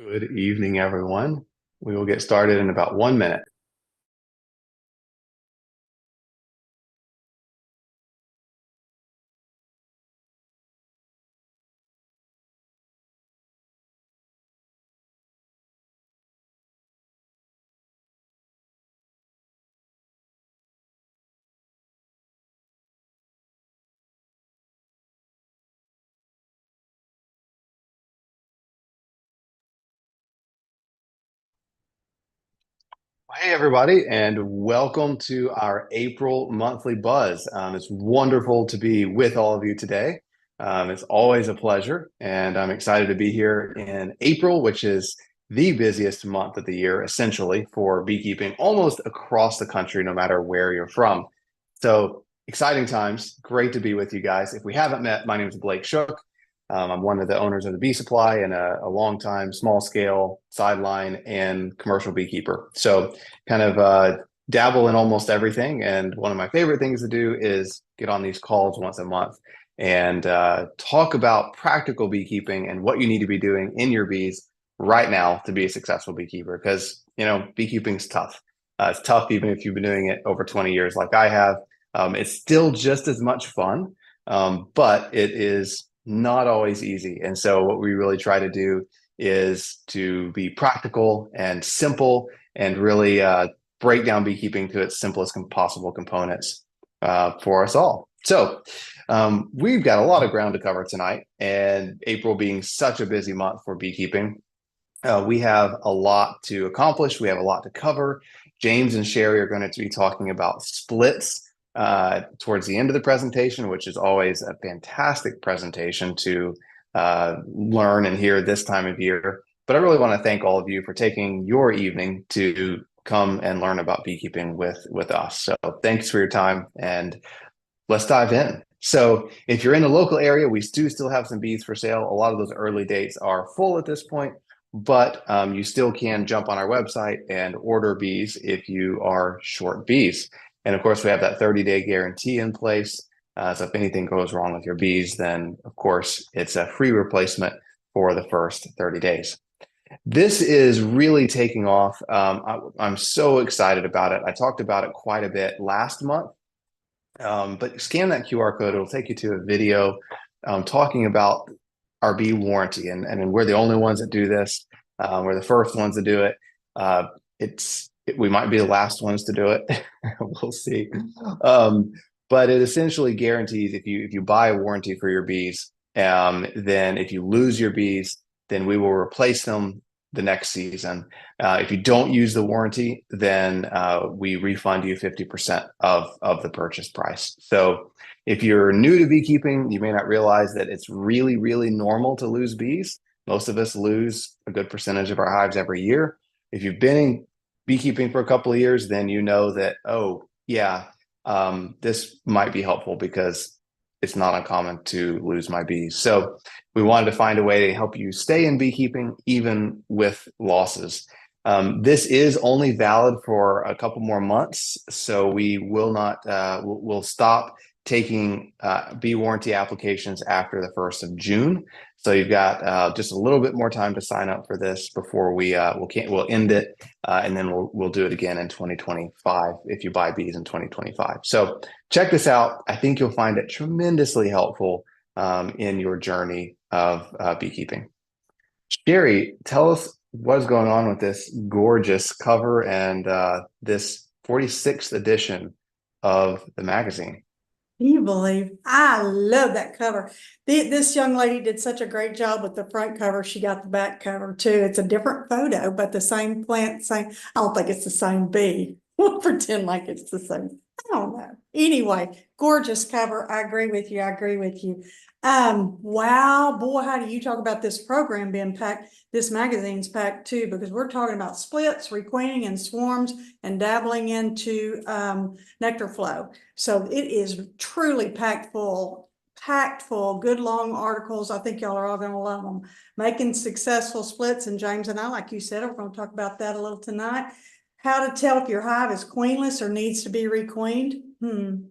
Good evening, everyone. We will get started in about 1 minute. Hey, everybody, and welcome to our April monthly buzz. It's wonderful to be with all of you today. It's always a pleasure, and I'm excited to be here in April, which is the busiest month of the year, essentially, for beekeeping almost across the country, no matter where you're from. So, exciting times. Great to be with you guys. If we haven't met, my name is Blake Shook. I'm one of the owners of the Bee Supply and a long-time small scale sideline and commercial beekeeper. So kind of dabble in almost everything. And one of my favorite things to do is get on these calls once a month and talk about practical beekeeping and what you need to be doing in your bees right now to be a successful beekeeper. Because, beekeeping's tough. It's tough even if you've been doing it over 20 years like I have. It's still just as much fun, but it is not always easy. And so what we really try to do is to be practical and simple and really break down beekeeping to its simplest possible components for us all. So we've got a lot of ground to cover tonight, and April being such a busy month for beekeeping, we have a lot to accomplish. We have a lot to cover. James and Sherry are going to be talking about splits towards the end of the presentation, which is always a fantastic presentation to learn and hear this time of year. But I really want to thank all of you for taking your evening to come and learn about beekeeping with us. So thanks for your time, and let's dive in. So if you're in a local area, we do still have some bees for sale. A lot of those early dates are full at this point, but you still can jump on our website and order bees if you are short bees. And of course, we have that 30-day guarantee in place. So if anything goes wrong with your bees, then of course, it's a free replacement for the first 30 days. This is really taking off. I'm so excited about it. I talked about it quite a bit last month, but scan that QR code. It'll take you to a video talking about our bee warranty. And we're the only ones that do this. We're the first ones to do it. We might be the last ones to do it. We'll see. But it essentially guarantees if you buy a warranty for your bees, then if you lose your bees, then we will replace them the next season. If you don't use the warranty, then we refund you 50% of the purchase price. So if you're new to beekeeping, you may not realize that it's really, really normal to lose bees. Most of us lose a good percentage of our hives every year. If you've been in beekeeping for a couple of years, then you know that, oh, yeah, this might be helpful because it's not uncommon to lose my bees. So we wanted to find a way to help you stay in beekeeping, even with losses. This is only valid for a couple more months, so we will not, we'll stop taking bee warranty applications after the 1st of June. So you've got just a little bit more time to sign up for this before we'll end it, and then we'll do it again in 2025 if you buy bees in 2025. So check this out. I think you'll find it tremendously helpful in your journey of beekeeping. Sherry, tell us what's going on with this gorgeous cover and this 46th edition of the magazine. Can you believe? I love that cover. This young lady did such a great job with the front cover. She got the back cover too. It's a different photo, but the same plant, same. I don't think it's the same bee. We'll pretend like it's the same. I don't know. Anyway, gorgeous cover. I agree with you. I agree with you. Wow, boy, how do you talk about this program being packed? This magazine's packed too, because we're talking about splits, requeening, and swarms, and dabbling into nectar flow. So it is truly packed full, good long articles. I think y'all are all going to love them. Making successful splits, and James and I, like you said, we're going to talk about that a little tonight. How to tell if your hive is queenless or needs to be requeened.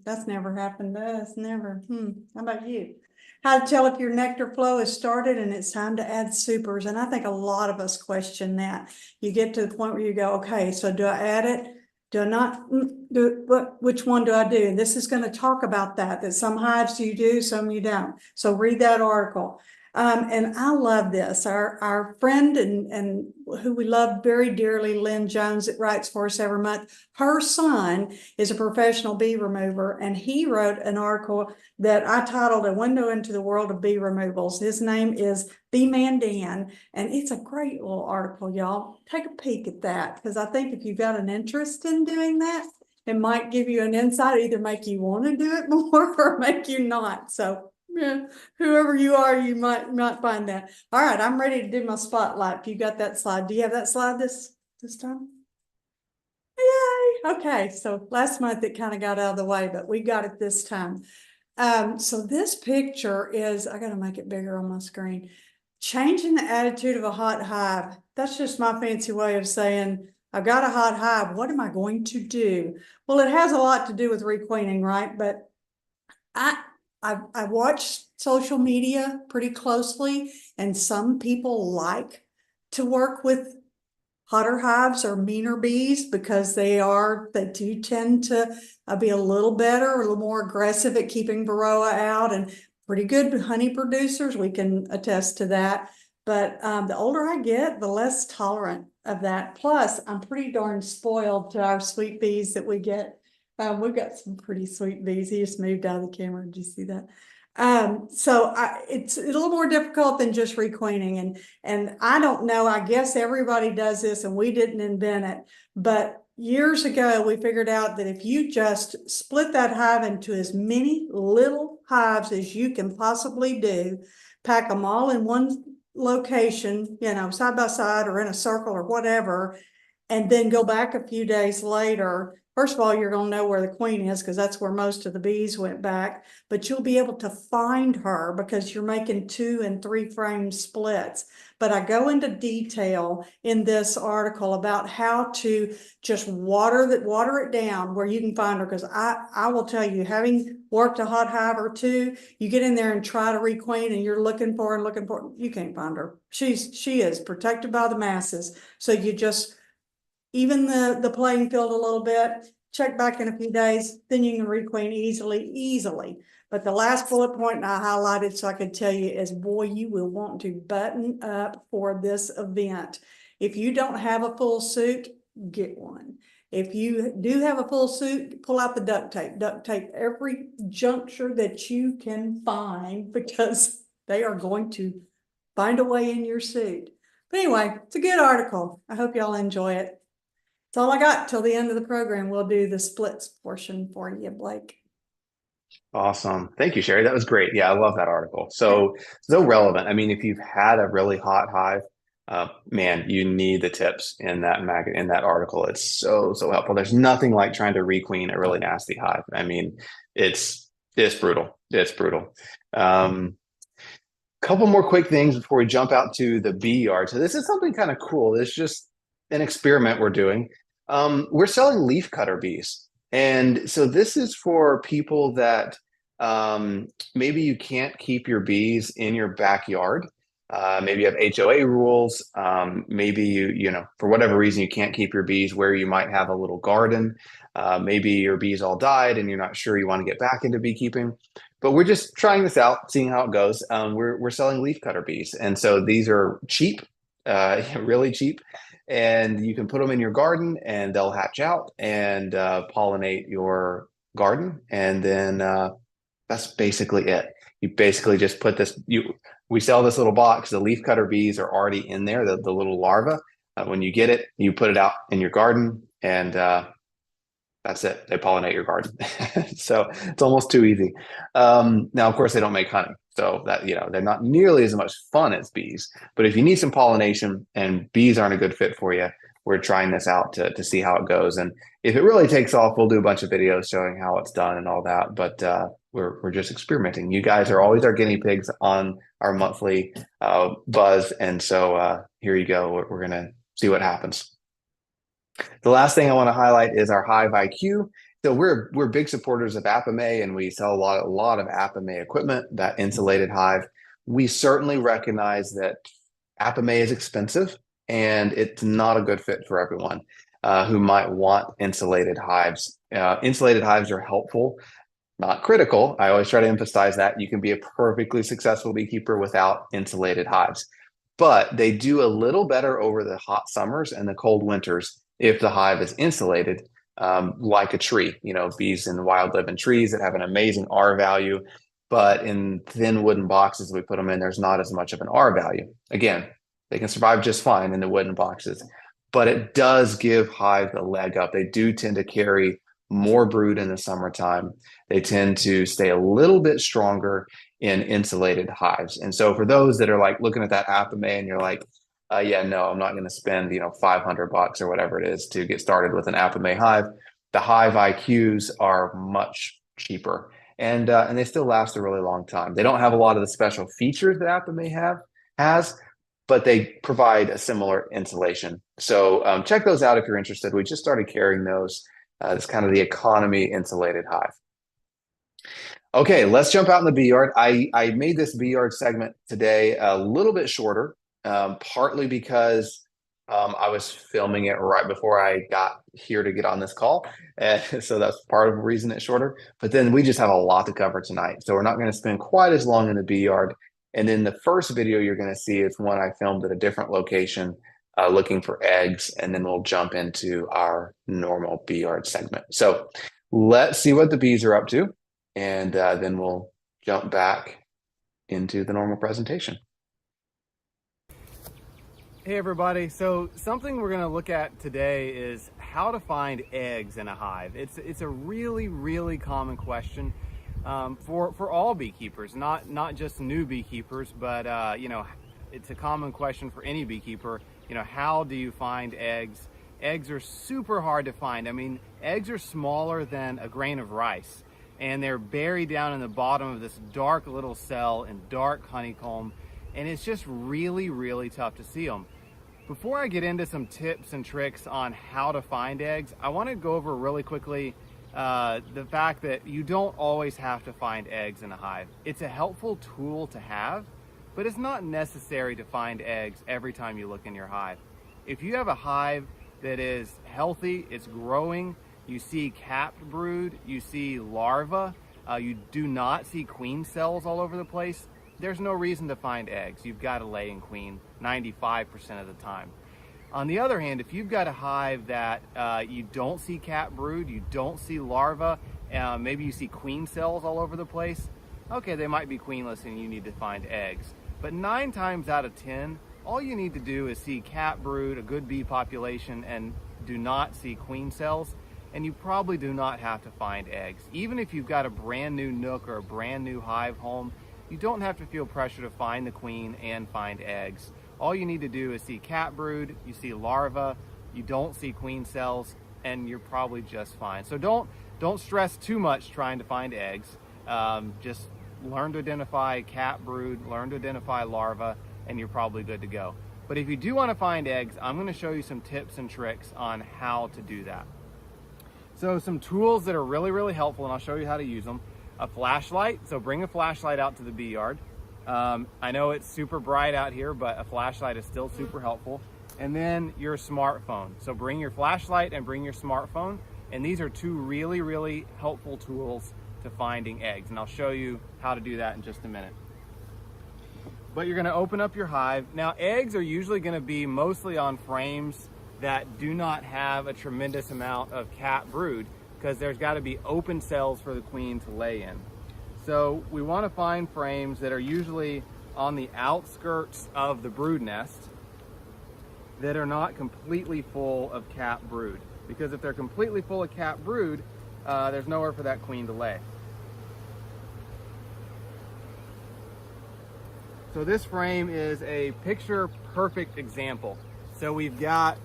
That's never happened to us, never. How about you? how to tell if your nectar flow has started and it's time to add supers. And I think a lot of us question that. You get to the point where you go, okay, so do I add it? Do I not do what? Which one do I do? And this is going to talk about that some hives you do, some you don't. So read that article. And I love this. Our friend and who we love very dearly, Lynn Jones, that writes for us every month. Her son is a professional bee remover, and he wrote an article that I titled "A Window into the World of Bee Removals." His name is Bee Man Dan, and it's a great little article, y'all. Take a peek at that, because I think if you've got an interest in doing that, it might give you an insight, either make you want to do it more or make you not. So yeah, whoever you are, you might find that. All right, I'm ready to do my spotlight. If you got that slide, do you have that slide this time? Yay! Okay, so last month it kind of got out of the way, but we got it this time. So this picture is, I gotta make it bigger on my screen. Changing the attitude of a hot hive. That's just my fancy way of saying, I've got a hot hive. What am I going to do? Well, it has a lot to do with requeening, right? But I I watch social media pretty closely, and some people like to work with hotter hives or meaner bees because they do tend to be a little better, a little more aggressive at keeping varroa out, and pretty good honey producers. We can attest to that. But the older I get, the less tolerant of that. Plus, I'm pretty darn spoiled to our sweet bees that we get. We've got some pretty sweet bees. He just moved out of the camera. Did you see that? It's a little more difficult than just requeening. And I don't know, I guess everybody does this and we didn't invent it. But years ago, we figured out that if you just split that hive into as many little hives as you can possibly do, pack them all in one location, side by side or in a circle or whatever, and then go back a few days later. First of all, you're going to know where the queen is because that's where most of the bees went back, but you'll be able to find her because you're making 2 and 3 frame splits. But I go into detail in this article about how to just water it down where you can find her. Because I will tell you, having worked a hot hive or two, you get in there and try to requeen and you're looking for her, you can't find her. She is protected by the masses. So you just even the playing field a little bit, check back in a few days, then you can requeen easily. But the last bullet point I highlighted so I could tell you is, boy, you will want to button up for this event. If you don't have a full suit, get one. If you do have a full suit, pull out the duct tape. Duct tape every juncture that you can find because they are going to find a way in your suit. But anyway, it's a good article. I hope y'all enjoy it. That's all I got till the end of the program. We'll do the splits portion for you, Blake. Awesome. Thank you, Sherry. That was great. Yeah, I love that article. So relevant. I mean, if you've had a really hot hive, man, you need the tips in that article. It's so helpful. There's nothing like trying to requeen a really nasty hive. I mean, it's brutal. It's brutal. Couple more quick things before we jump out to the bee yard. So this is something kind of cool. It's just an experiment we're doing. We're selling leaf cutter bees. And so this is for people that maybe you can't keep your bees in your backyard. Maybe you have HOA rules. Maybe for whatever reason, you can't keep your bees where you might have a little garden. Maybe your bees all died and you're not sure you want to get back into beekeeping. But we're just trying this out, seeing how it goes. We're selling leaf cutter bees. And so these are cheap, really cheap. And you can put them in your garden and they'll hatch out and pollinate your garden. And then that's basically it. You basically just put we sell this little box. The leaf cutter bees are already in there, the little larva. When you get it, you put it out in your garden and that's it. They pollinate your garden. So it's almost too easy. Now, of course, they don't make honey. So that, they're not nearly as much fun as bees. But if you need some pollination and bees aren't a good fit for you, we're trying this out to see how it goes. And if it really takes off, we'll do a bunch of videos showing how it's done and all that. But we're just experimenting. You guys are always our guinea pigs on our monthly buzz. And so here you go. We're going to see what happens. The last thing I want to highlight is our Hive IQ. So we're big supporters of Apame, and we sell a lot of Apame equipment, that insulated hive. We certainly recognize that Apame is expensive, and it's not a good fit for everyone who might want insulated hives. Insulated hives are helpful, not critical. I always try to emphasize that you can be a perfectly successful beekeeper without insulated hives, but they do a little better over the hot summers and the cold winters if the hive is insulated, like a tree. You know, bees in the wild live in trees that have an amazing R value, but in thin wooden boxes we put them in, there's not as much of an R value. Again, they can survive just fine in the wooden boxes, but it does give hives a leg up. They do tend to carry more brood in the summertime. They tend to stay a little bit stronger in insulated hives. And so for those that are like looking at that Apame and you're like, yeah, no, I'm not going to spend, $500 or whatever it is to get started with an Apame hive. The hive IQs are much cheaper, and they still last a really long time. They don't have a lot of the special features that Apame has, but they provide a similar insulation. So check those out if you're interested. We just started carrying those. It's kind of the economy insulated hive. Okay, let's jump out in the bee yard. I made this bee yard segment today a little bit shorter, partly because I was filming it right before I got here to get on this call. And so that's part of the reason it's shorter. But then we just have a lot to cover tonight. So we're not going to spend quite as long in the bee yard. And then the first video you're going to see is one I filmed at a different location looking for eggs. And then we'll jump into our normal bee yard segment. So let's see what the bees are up to. And then we'll jump back into the normal presentation. Hey everybody, so something we're going to look at today is how to find eggs in a hive. It's a really common question for all beekeepers, not just new beekeepers, but it's a common question for any beekeeper. How do you find eggs? Eggs are super hard to find. I mean, eggs are smaller than a grain of rice, and they're buried down in the bottom of this dark little cell in dark honeycomb, and it's just really tough to see them. Before I get into some tips and tricks on how to find eggs, I want to go over really quickly the fact that you don't always have to find eggs in a hive. It's a helpful tool to have, but it's not necessary to find eggs every time you look in your hive. If you have a hive that is healthy, it's growing, you see capped brood, you see larvae, you do not see queen cells all over the place, there's no reason to find eggs. You've got a laying queen 95% of the time. On the other hand, if you've got a hive that you don't see capped brood, you don't see larvae, maybe you see queen cells all over the place, okay, they might be queenless and you need to find eggs. But 9 times out of 10, all you need to do is see capped brood, a good bee population, and do not see queen cells, and you probably do not have to find eggs. Even if you've got a brand new nook or a brand new hive home, you don't have to feel pressure to find the queen and find eggs. All you need to do is see capped brood, you see larvae, you don't see queen cells, and you're probably just fine. So don't stress too much trying to find eggs. Just learn to identify capped brood, learn to identify larvae, and you're probably good to go. But if you do want to find eggs, I'm going to show you some tips and tricks on how to do that. So some tools that are really helpful, and I'll show you how to use them. A flashlight, so bring a flashlight out to the bee yard. I know it's super bright out here, but a flashlight is still super helpful. And then your smartphone. So bring your flashlight and bring your smartphone. And these are 2 really helpful tools to finding eggs. And I'll show you how to do that in just a minute. But you're gonna open up your hive. Now, eggs are usually gonna be mostly on frames that do not have a tremendous amount of capped brood, because there's got to be open cells for the queen to lay in. So we want to find frames that are usually on the outskirts of the brood nest that are not completely full of capped brood, because if they're completely full of capped brood, there's nowhere for that queen to lay. So this frame is a picture perfect example. So we've got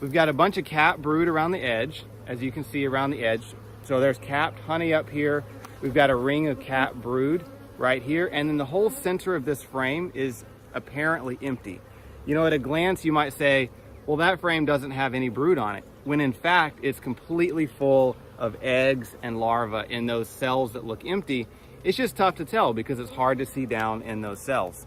a bunch of capped brood around the edge, as you can see around the edge. So there's capped honey up here. We've got a ring of capped brood right here. And then the whole center of this frame is apparently empty. At a glance, you might say, Well, that frame doesn't have any brood on it, when in fact it's completely full of eggs and larvae in those cells that look empty. It's just tough to tell because it's hard to see down in those cells.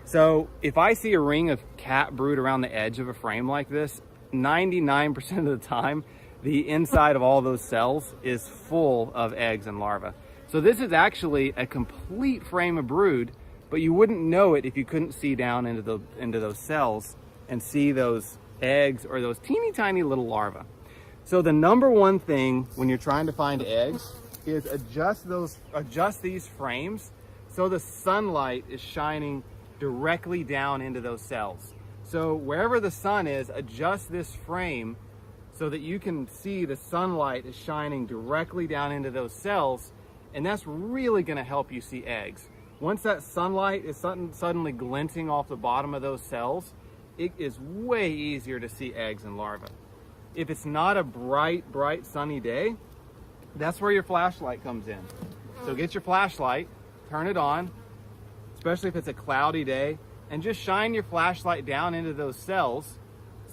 So if I see a ring of cat brood around the edge of a frame like this, 99% of the time, the inside of all those cells is full of eggs and larvae. So this is actually a complete frame of brood, but you wouldn't know it if you couldn't see down into those cells and see those eggs or those teeny tiny little larvae. So the number one thing when you're trying to find eggs is adjust these frames so the sunlight is shining directly down into those cells. So wherever the sun is, adjust this frame so that you can see the sunlight is shining directly down into those cells, and that's really going to help you see eggs. Once that sunlight is suddenly glinting off the bottom of those cells, it is way easier to see eggs and larvae. If it's not a bright sunny day, that's where your flashlight comes in. So get your flashlight, turn it on, especially if it's a cloudy day, and just shine your flashlight down into those cells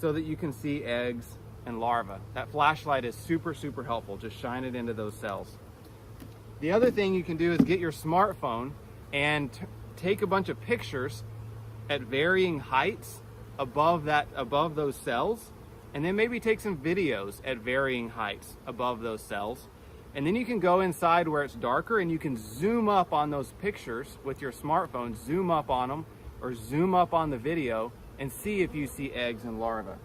so that you can see eggs and larvae. That flashlight is super helpful. Just shine it into those cells. The other thing you can do is get your smartphone and take a bunch of pictures at varying heights above those cells, and then maybe take some videos at varying heights above those cells. And then you can go inside where it's darker and you can zoom up on those pictures with your smartphone, zoom up on them or zoom up on the video and see if you see eggs and larvae.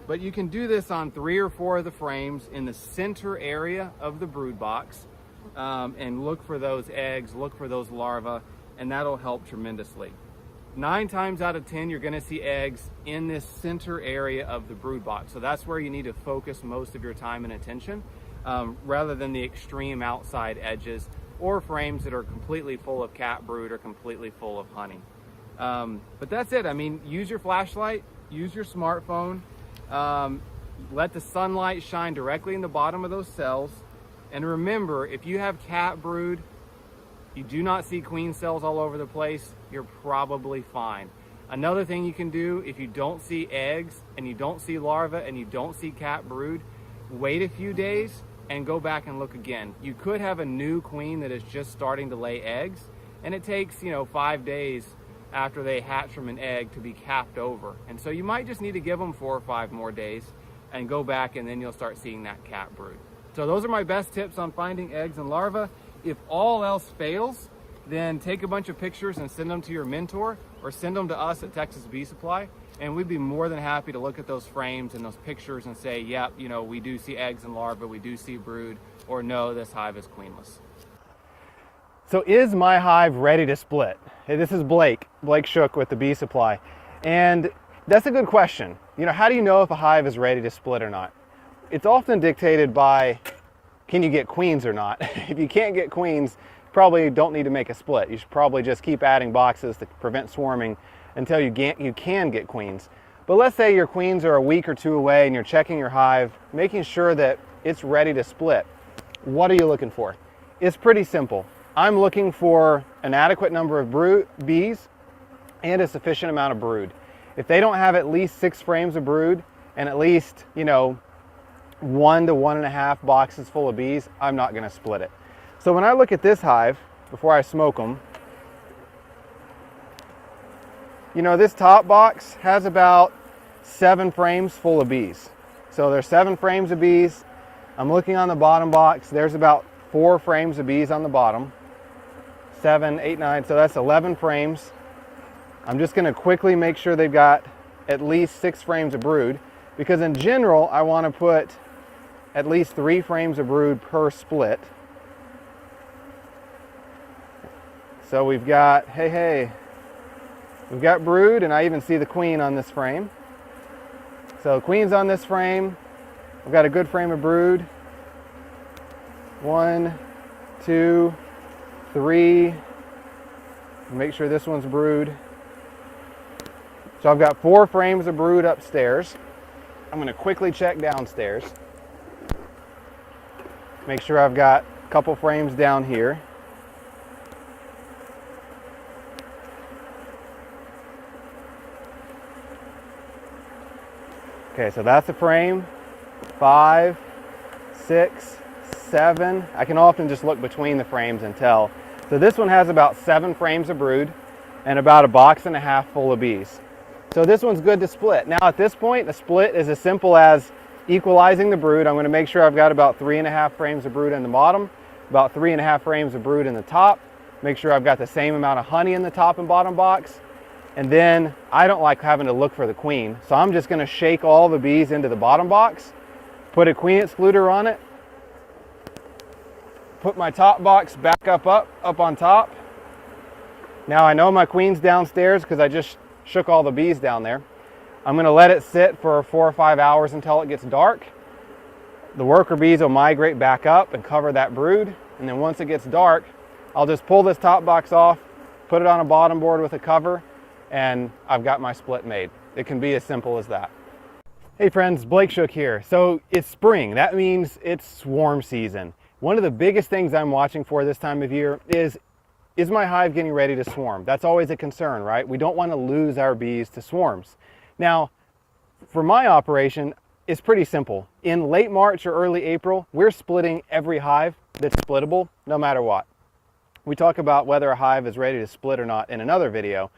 But you can do this on 3 or 4 of the frames in the center area of the brood box, and look for those eggs, look for those larvae, and that'll help tremendously. 9 times out of 10, you're going to see eggs in this center area of the brood box. So that's where you need to focus most of your time and attention, rather than the extreme outside edges or frames that are completely full of cat brood or completely full of honey. But that's it. I mean, use your flashlight, use your smartphone, let the sunlight shine directly in the bottom of those cells. And remember, if you have cat brood, you do not see queen cells all over the place, you're probably fine. Another thing you can do, if you don't see eggs and you don't see larvae and you don't see cat brood, wait a few days and go back and look again. You could have a new queen that is just starting to lay eggs, and it takes 5 days after they hatch from an egg to be capped over. And so you might just need to give them 4 or 5 more days and go back, and then you'll start seeing that cat brood. So those are my best tips on finding eggs and larvae. If all else fails, then take a bunch of pictures and send them to your mentor or send them to us at Texas Bee Supply, and we'd be more than happy to look at those frames and those pictures and say, yep, we do see eggs and larvae, we do see brood, or no, this hive is queenless. So is my hive ready to split? Hey, this is Blake Shook with the Bee Supply, and that's a good question. How do you know if a hive is ready to split or not? It's often dictated by, can you get queens or not? If you can't get queens, you probably don't need to make a split. You should probably just keep adding boxes to prevent swarming until you can get queens. But let's say your queens are a week or 2 away and you're checking your hive, making sure that it's ready to split. What are you looking for? It's pretty simple. I'm looking for an adequate number of bees and a sufficient amount of brood. If they don't have at least 6 frames of brood and at least, 1 to 1.5 boxes full of bees, I'm not going to split it. So when I look at this hive, before I smoke them, this top box has about 7 frames full of bees. So there's 7 frames of bees. I'm looking on the bottom box, there's about 4 frames of bees on the bottom. 7, 8, 9, so that's 11 frames. I'm just going to quickly make sure they've got at least 6 frames of brood, because in general I want to put at least 3 frames of brood per split. So we've got, we've got brood, and I even see the queen on this frame. So queen's on this frame. We've got a good frame of brood. 1, 2, 3. Make sure this one's brood. So I've got 4 frames of brood upstairs. I'm going to quickly check downstairs. Make sure I've got a couple frames down here. Okay, so that's the frame. 5, 6, 7. I can often just look between the frames and tell. So this one has about 7 frames of brood and about a box and a half full of bees. So this one's good to split. Now at this point, the split is as simple as equalizing the brood. I'm going to make sure I've got about 3.5 frames of brood in the bottom, about 3.5 frames of brood in the top. Make sure I've got the same amount of honey in the top and bottom box. And then I don't like having to look for the queen. So I'm just going to shake all the bees into the bottom box, put a queen excluder on it, put my top box back up on top. Now I know my queen's downstairs because I just shook all the bees down there. I'm going to let it sit for 4 or 5 hours until it gets dark. The worker bees will migrate back up and cover that brood. And then once it gets dark, I'll just pull this top box off, put it on a bottom board with a cover, and I've got my split made. It can be as simple as that. Hey friends, Blake Shook here. So it's spring. That means it's swarm season. One of the biggest things I'm watching for this time of year is my hive getting ready to swarm? That's always a concern, right? We don't want to lose our bees to swarms. Now, for my operation, it's pretty simple. In late March or early April, we're splitting every hive that's splittable, no matter what. We talk about whether a hive is ready to split or not in another video,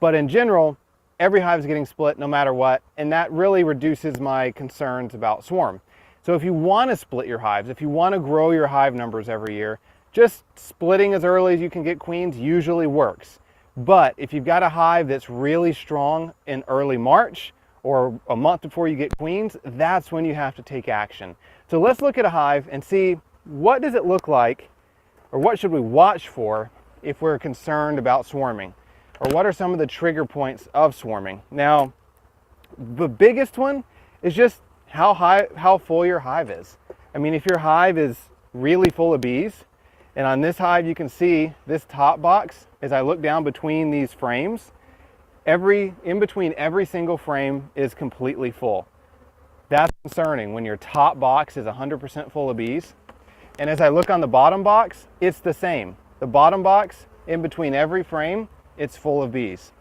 but in general, every hive is getting split no matter what, and that really reduces my concerns about swarm. So if you want to split your hives, if you want to grow your hive numbers every year, just splitting as early as you can get queens usually works. But if you've got a hive that's really strong in early March or a month before you get queens, that's when you have to take action. So let's look at a hive and see what does it look like, or what should we watch for if we're concerned about swarming, or what are some of the trigger points of swarming. Now, the biggest one is just how full your hive is. I mean, if your hive is really full of bees, and on this hive you can see this top box, as I look down between these frames, in between every single frame is completely full. That's concerning when your top box is 100% full of bees. And as I look on the bottom box, it's the same. The bottom box, in between every frame, it's full of bees.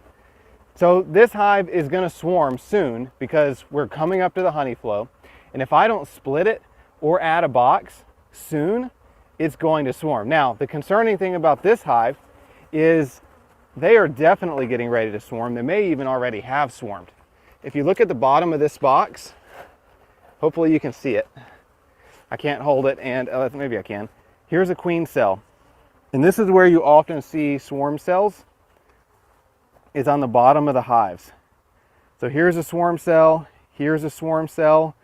So this hive is going to swarm soon because we're coming up to the honey flow. And if I don't split it or add a box soon, it's going to swarm. Now, the concerning thing about this hive is they are definitely getting ready to swarm. They may even already have swarmed. If you look at the bottom of this box, hopefully you can see it. I can't hold it, and maybe I can. Here's a queen cell. And this is where you often see swarm cells, is on the bottom of the hives. So here's a swarm cell, here's a swarm cell.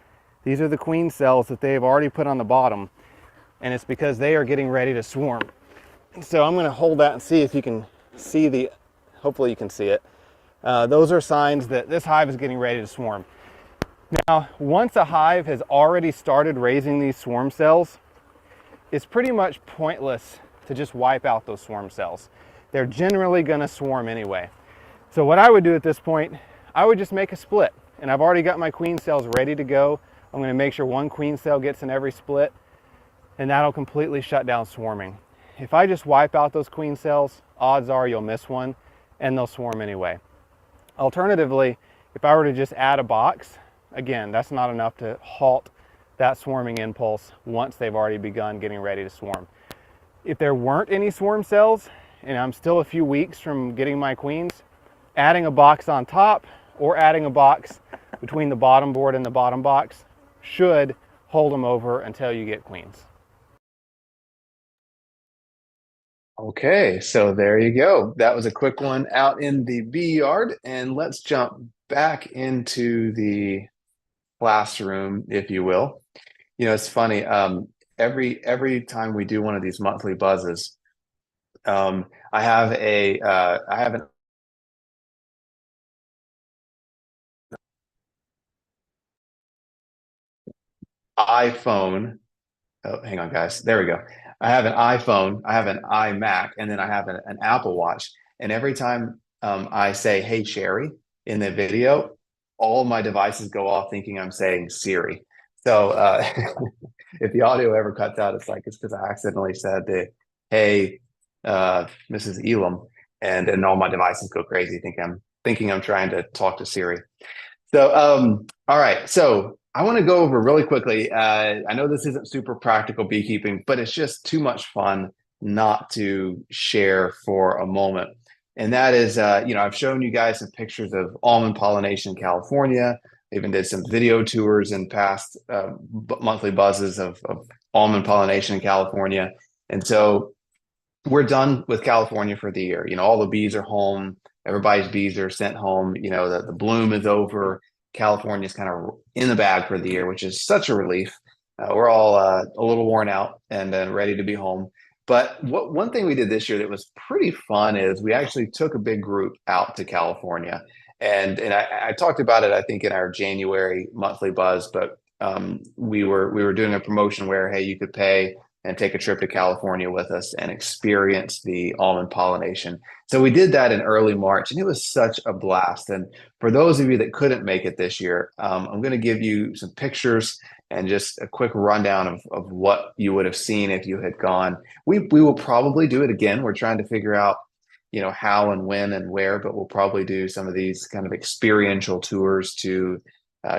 These are the queen cells that they've already put on the bottom, and it's because they are getting ready to swarm. So I'm going to hold that and see if you can see hopefully you can see it. Those are signs that this hive is getting ready to swarm. Now, once a hive has already started raising these swarm cells, it's pretty much pointless to just wipe out those swarm cells. They're generally going to swarm anyway. So what I would do at this point, I would just make a split. And I've already got my queen cells ready to go. I'm going to make sure one queen cell gets in every split, and that'll completely shut down swarming. If I just wipe out those queen cells, odds are you'll miss one and they'll swarm anyway. Alternatively, if I were to just add a box, again, that's not enough to halt that swarming impulse once they've already begun getting ready to swarm. If there weren't any swarm cells and I'm still a few weeks from getting my queens, adding a box on top or adding a box between the bottom board and the bottom box should hold them over until you get queens. Okay, so there you go. That was a quick one out in the bee yard, and let's jump back into the classroom, if you will. You know, it's funny. Every time we do one of these monthly buzzes, I have an iPhone. Oh, hang on, guys. There we go. I have an iPhone, I have an iMac, and then I have an Apple Watch. And every time I say, "Hey, Sherry," in the video, all my devices go off thinking I'm saying Siri. So if the audio ever cuts out, it's because I accidentally said the "Hey, Mrs. Elam," and all my devices go crazy, thinking I'm trying to talk to Siri. All right. So I want to go over really quickly. I know this isn't super practical beekeeping, but it's just too much fun not to share for a moment. And that is, I've shown you guys some pictures of almond pollination in California. I even did some video tours in past monthly buzzes of almond pollination in California. And so we're done with California for the year. All the bees are home. Everybody's bees are sent home. The bloom is over. California's kind of in the bag for the year, which is such a relief. We're all a little worn out and ready to be home. But one thing we did this year that was pretty fun is we actually took a big group out to California. And I talked about it, I think, in our January monthly buzz, but we were doing a promotion where, hey, you could pay and take a trip to California with us and experience the almond pollination. So we did that in early March, and it was such a blast. And for those of you that couldn't make it this year, I'm going to give you some pictures and just a quick rundown of what you would have seen if you had gone. We will probably do it again. We're trying to figure out, how and when and where, but we'll probably do some of these kind of experiential tours to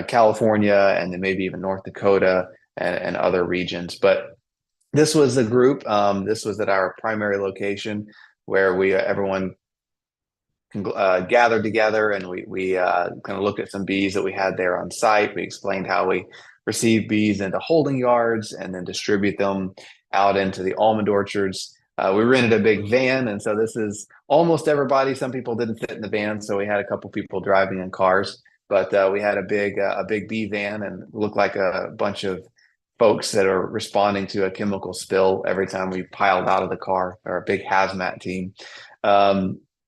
California and then maybe even North Dakota and other regions. But this was the group. This was at our primary location where everyone gathered together, and we kind of looked at some bees that we had there on site. We explained how we receive bees into holding yards and then distribute them out into the almond orchards. We rented a big van, and so this is almost everybody. Some people didn't fit in the van, so we had a couple people driving in cars. But we had a big bee van, and looked like a bunch of folks that are responding to a chemical spill every time we piled out of the car, or a big hazmat team.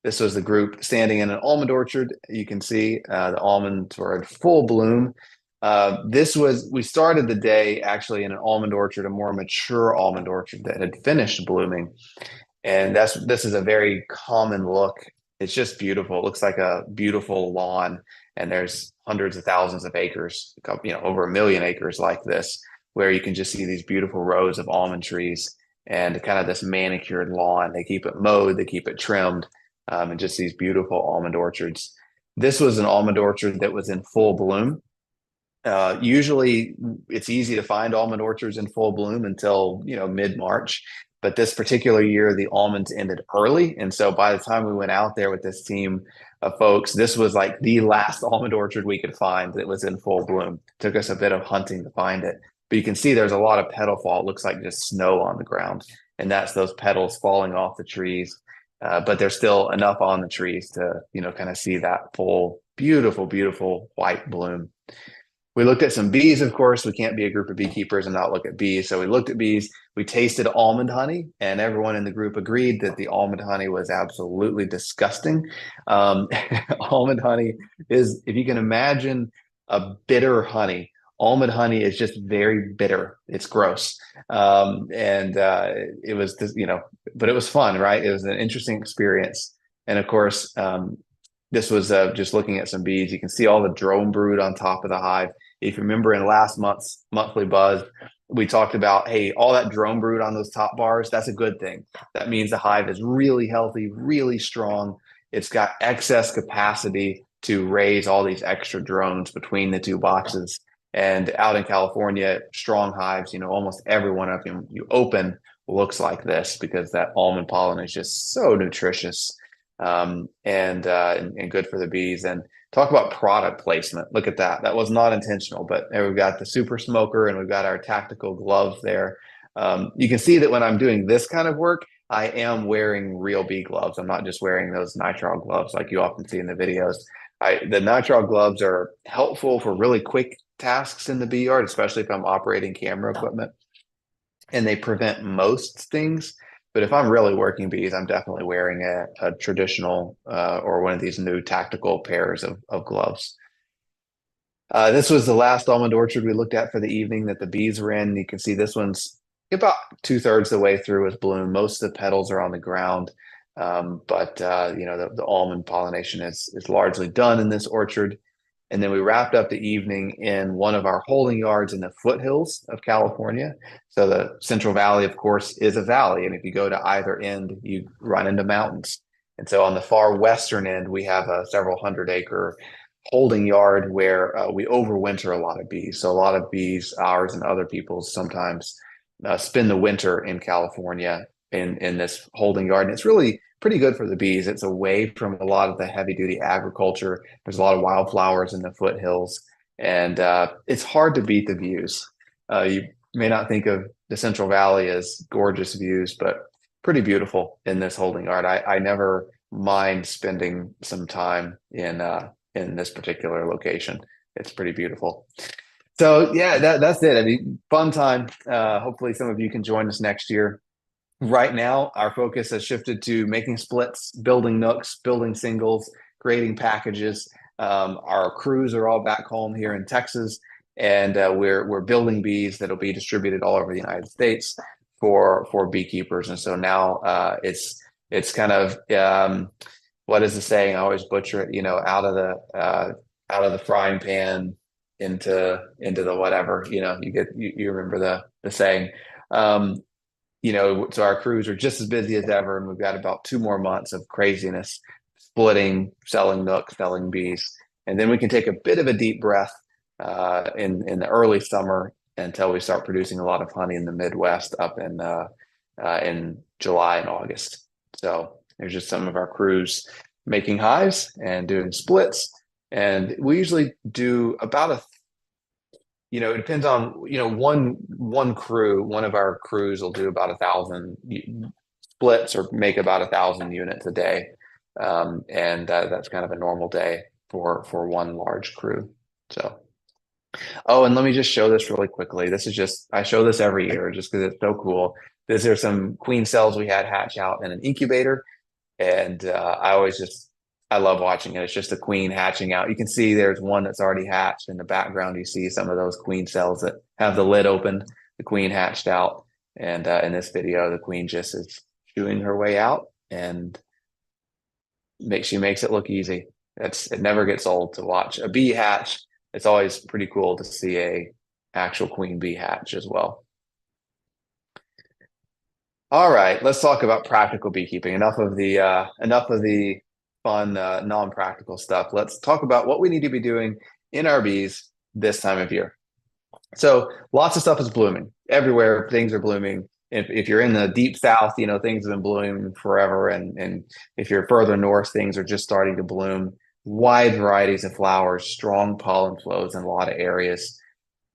This was the group standing in an almond orchard. You can see the almonds were in full bloom. We started the day actually in an almond orchard, a more mature almond orchard that had finished blooming. And this is a very common look. It's just beautiful. It looks like a beautiful lawn, and there's hundreds of thousands of acres, over 1 million acres like this, where you can just see these beautiful rows of almond trees and kind of this manicured lawn. They keep it mowed, they keep it trimmed, and just these beautiful almond orchards. This was an almond orchard that was in full bloom. Usually it's easy to find almond orchards in full bloom until, mid-March. But this particular year, the almonds ended early. And so by the time we went out there with this team of folks, this was like the last almond orchard we could find that was in full bloom. It took us a bit of hunting to find it. But you can see there's a lot of petal fall. It looks like just snow on the ground. And that's those petals falling off the trees. But there's still enough on the trees to, kind of see that full, beautiful, beautiful white bloom. We looked at some bees, of course. We can't be a group of beekeepers and not look at bees. So we looked at bees. We tasted almond honey, and everyone in the group agreed that the almond honey was absolutely disgusting. Almond honey is, if you can imagine a bitter honey, almond honey is just very bitter. It's gross. It was, but it was fun, right? It was an interesting experience. And of course, this was just looking at some bees. You can see all the drone brood on top of the hive. If you remember in last month's monthly buzz, we talked about, hey, all that drone brood on those top bars, that's a good thing. That means the hive is really healthy, really strong. It's got excess capacity to raise all these extra drones between the two boxes. And out in California, strong hives, almost every one of them you open looks like this, because that almond pollen is just so nutritious. And good for the bees. And talk about product placement. Look at that. That was not intentional, but there we've got the super smoker and we've got our tactical gloves there. You can see that when I'm doing this kind of work, I am wearing real bee gloves. I'm not just wearing those nitrile gloves like you often see in the videos. The nitrile gloves are helpful for really quick tasks in the bee yard, especially if I'm operating camera equipment, and they prevent most things. But if I'm really working bees, I'm definitely wearing a traditional or one of these new tactical pairs of gloves. This was the last almond orchard we looked at for the evening that the bees were in. You can see this one's about 2/3 the way through with bloom. Most of the petals are on the ground, but the almond pollination is largely done in this orchard. And then we wrapped up the evening in one of our holding yards in the foothills of California. So the Central Valley, of course, is a valley. And if you go to either end, you run into mountains. And so on the far western end, we have a several 100-acre holding yard where we overwinter a lot of bees. So a lot of bees, ours and other people's, sometimes spend the winter in California in this holding yard. And it's really pretty good for the bees. It's away from a lot of the heavy duty agriculture. There's a lot of wildflowers in the foothills, and it's hard to beat the views. You may not think of the Central Valley as gorgeous views, but pretty beautiful in this holding yard. I never mind spending some time in this particular location. It's pretty beautiful. So yeah, that's it. I mean, fun time. Hopefully some of you can join us next year. Right now, our focus has shifted to making splits, building nooks, building singles, creating packages. Our crews are all back home here in Texas, and we're building bees that'll be distributed all over the United States for beekeepers. And so now it's kind of what is the saying? I always butcher it. Out of the frying pan into the whatever. You remember the saying. So our crews are just as busy as ever, and we've got about 2 more months of craziness, splitting, selling nooks, selling bees, and then we can take a bit of a deep breath in the early summer until we start producing a lot of honey in the Midwest up in July and August. So there's just some of our crews making hives and doing splits, and we usually do about it depends on, one crew, one of our crews will do about 1,000 splits or make about 1,000 units a day. And that's kind of a normal day for one large crew. So, oh, and let me just show this really quickly. I show this every year just because it's so cool. These are some queen cells we had hatch out in an incubator. And I love watching it. It's just a queen hatching out. You can see there's one that's already hatched. In the background, you see some of those queen cells that have the lid open. The queen hatched out. And in this video, the queen just is chewing her way out, and she makes it look easy. It never gets old to watch a bee hatch. It's always pretty cool to see a actual queen bee hatch as well. All right, let's talk about practical beekeeping. Enough of the fun, non-practical stuff. Let's talk about what we need to be doing in our bees this time of year. So lots of stuff is blooming everywhere. Things are blooming. If you're in the deep south, things have been blooming forever. And if you're further north, things are just starting to bloom. Wide varieties of flowers, strong pollen flows in a lot of areas.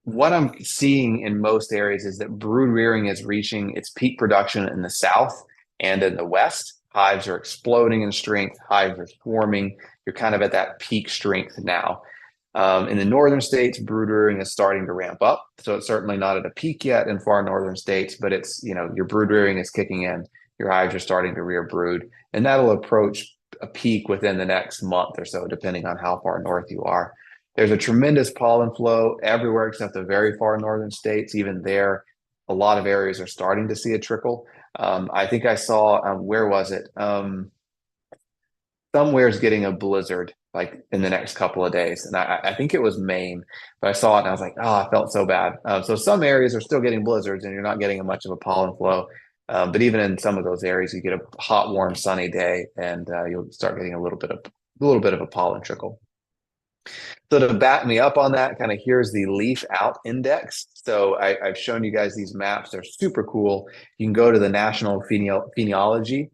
What I'm seeing in most areas is that brood rearing is reaching its peak production in the south and in the west. Hives are exploding in strength. Hives are swarming. You're kind of at that peak strength now. In the northern states, brood rearing is starting to ramp up. So it's certainly not at a peak yet in far northern states, but it's, your brood rearing is kicking in. Your hives are starting to rear brood, and that'll approach a peak within the next month or so, depending on how far north you are. There's a tremendous pollen flow everywhere except the very far northern states. Even there, a lot of areas are starting to see a trickle. I think I saw, where was it? Somewhere's getting a blizzard like in the next couple of days. And I think it was Maine, but I saw it and I was like, oh, I felt so bad. So some areas are still getting blizzards and you're not getting much of a pollen flow. But even in some of those areas, you get a hot, warm, sunny day and you'll start getting a little bit of a pollen trickle. So to back me up on that, kind of here's the leaf out index. So I've shown you guys these maps. They're super cool. You can go to the National Phenology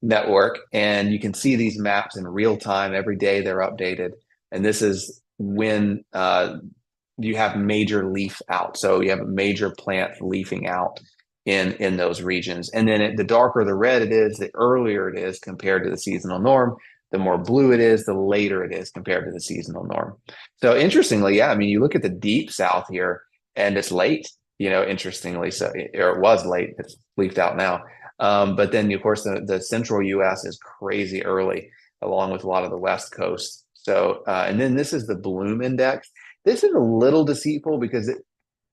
Network, and you can see these maps in real time. Every day they're updated. And this is when you have major leaf out. So you have a major plant leafing out in those regions. And then the darker the red it is, the earlier it is compared to the seasonal norm. The more blue it is, the later it is compared to the seasonal norm. So interestingly, yeah, I mean, you look at the deep south here and it's late, interestingly, so it was late. It's leafed out now. But then, of course, the central U.S. is crazy early, along with a lot of the West Coast. So, and then this is the bloom index. This is a little deceitful because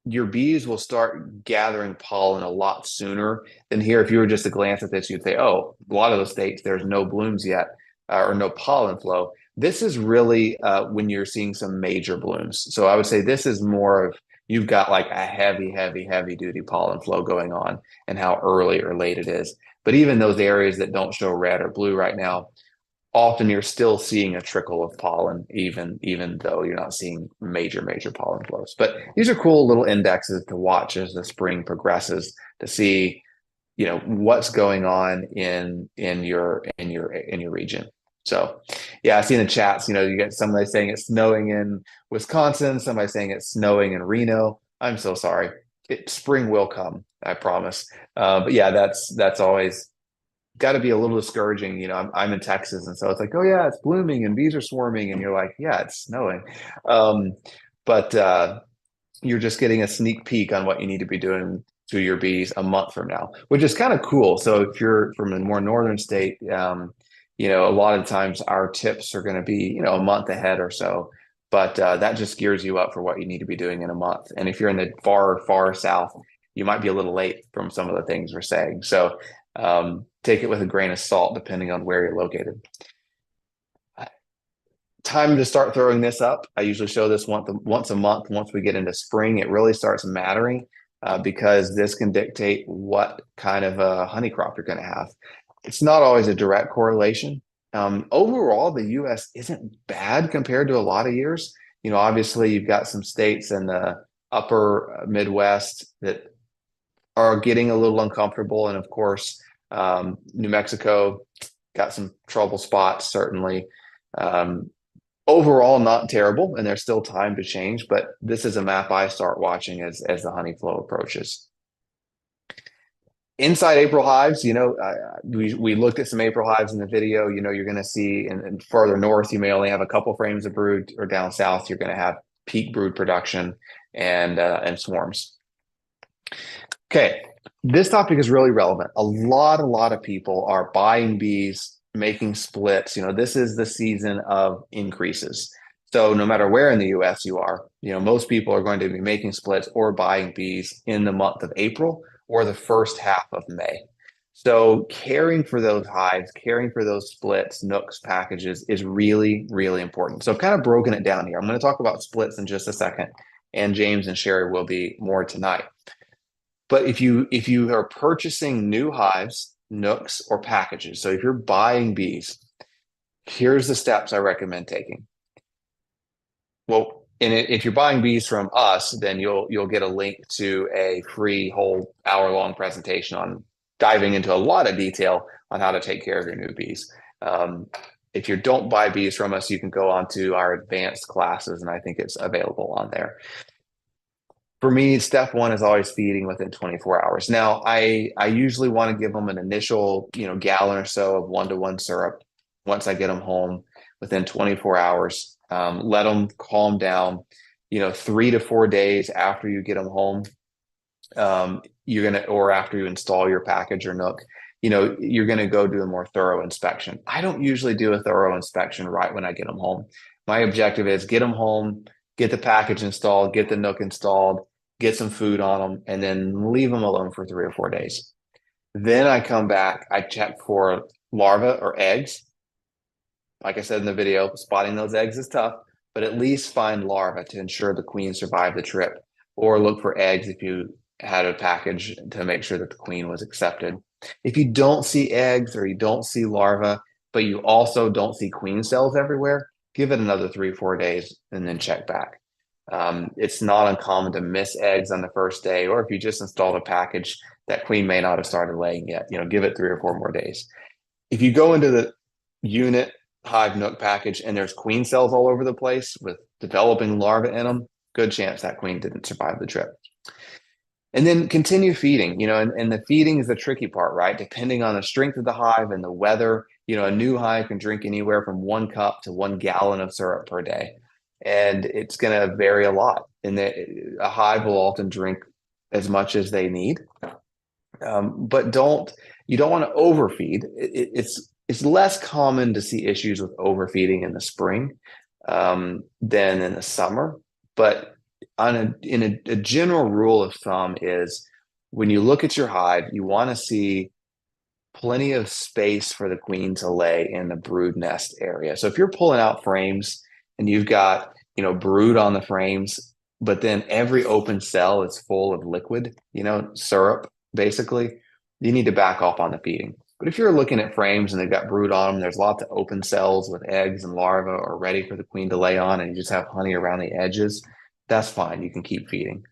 your bees will start gathering pollen a lot sooner than here. If you were just to glance at this, you'd say, oh, a lot of those states, there's no blooms yet. Or no pollen flow. This is really when you're seeing some major blooms. So I would say this is more of, you've got like a heavy duty pollen flow going on and how early or late it is. But even those areas that don't show red or blue right now, often you're still seeing a trickle of pollen, even though you're not seeing major pollen flows. But these are cool little indexes to watch as the spring progresses to see, what's going on in your region. So yeah, I see in the chats, you get somebody saying it's snowing in Wisconsin, somebody saying it's snowing in Reno. I'm so sorry. Spring will come, I promise. But yeah, that's always got to be a little discouraging. I'm in Texas, and so it's like, oh yeah, it's blooming and bees are swarming, and you're like, yeah, it's snowing. Um, but you're just getting a sneak peek on what you need to be doing to your bees a month from now, which is kind of cool. So if you're from a more northern state, a lot of times our tips are going to be, a month ahead or so. But that just gears you up for what you need to be doing in a month. And if you're in the far south, you might be a little late from some of the things we're saying. So take it with a grain of salt, depending on where you're located. Time to start throwing this up. I usually show this once a month. Once we get into spring, it really starts mattering because this can dictate what kind of a honey crop you're going to have. It's not always a direct correlation. Overall, the U.S. isn't bad compared to a lot of years. Obviously, you've got some states in the upper Midwest that are getting a little uncomfortable. And of course, New Mexico got some trouble spots, certainly. Overall, not terrible, and there's still time to change, but this is a map I start watching as the honey flow approaches. Inside April hives, we looked at some April hives in the video. You're going to see in further north, you may only have a couple frames of brood, or down south, you're going to have peak brood production and swarms. Okay, this topic is really relevant. A lot of people are buying bees, making splits. This is the season of increases. So no matter where in the US you are, most people are going to be making splits or buying bees in the month of April or the first half of May. So caring for those hives, caring for those splits, nooks, packages is really, really important. So I've kind of broken it down here. I'm going to talk about splits in just a second, and James and Sherry will be more tonight. But if you are purchasing new hives, nooks, or packages, so if you're buying bees, here's the steps I recommend taking. Well, if you're buying bees from us, then you'll get a link to a free whole hour-long presentation on diving into a lot of detail on how to take care of your new bees. If you don't buy bees from us, you can go on to our advanced classes, and I think it's available on there. For me, step one is always feeding within 24 hours. Now, I usually want to give them an initial, gallon or so of 1-to-1 syrup once I get them home within 24 hours. Let them calm down. 3 to 4 days after you get them home, or after you install your package or nook, you're gonna go do a more thorough inspection. I don't usually do a thorough inspection right when I get them home. My objective is get them home, get the package installed, get the nook installed, get some food on them, and then leave them alone for 3 or 4 days. Then I come back, I check for larvae or eggs. Like I said in the video, spotting those eggs is tough, but at least find larvae to ensure the queen survived the trip, or look for eggs if you had a package to make sure that the queen was accepted. If you don't see eggs or you don't see larvae, but you also don't see queen cells everywhere, give it another 3 or 4 days and then check back. It's not uncommon to miss eggs on the first day, or if you just installed a package, that queen may not have started laying yet. Give it 3 or 4 more days. If you go into the unit hive nook package and there's queen cells all over the place with developing larvae in them, good chance that queen didn't survive the trip. And then continue feeding, and the feeding is the tricky part, right? Depending on the strength of the hive and the weather, a new hive can drink anywhere from 1 cup to 1 gallon of syrup per day. And it's going to vary a lot. And a hive will often drink as much as they need. But you don't want to overfeed. It's less common to see issues with overfeeding in the spring than in the summer. But in a general rule of thumb is when you look at your hive, you want to see plenty of space for the queen to lay in the brood nest area. So if you're pulling out frames and you've got, brood on the frames, but then every open cell is full of liquid, syrup, basically, you need to back off on the feeding. But if you're looking at frames and they've got brood on them, there's lots of open cells with eggs and larvae are ready for the queen to lay on, and you just have honey around the edges, that's fine. You can keep feeding.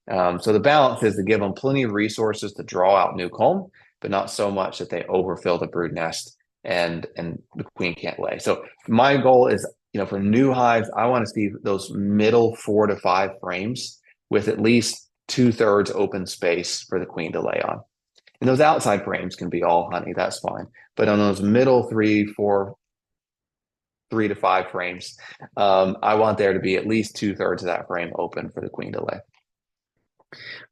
So the balance is to give them plenty of resources to draw out new comb, but not so much that they overfill the brood nest and the queen can't lay. So my goal is, for new hives, I want to see those middle 4 to 5 frames with at least 2/3 open space for the queen to lay on. And those outside frames can be all honey, that's fine. But on those middle 3 to 5 frames, I want there to be at least 2/3 of that frame open for the queen to lay.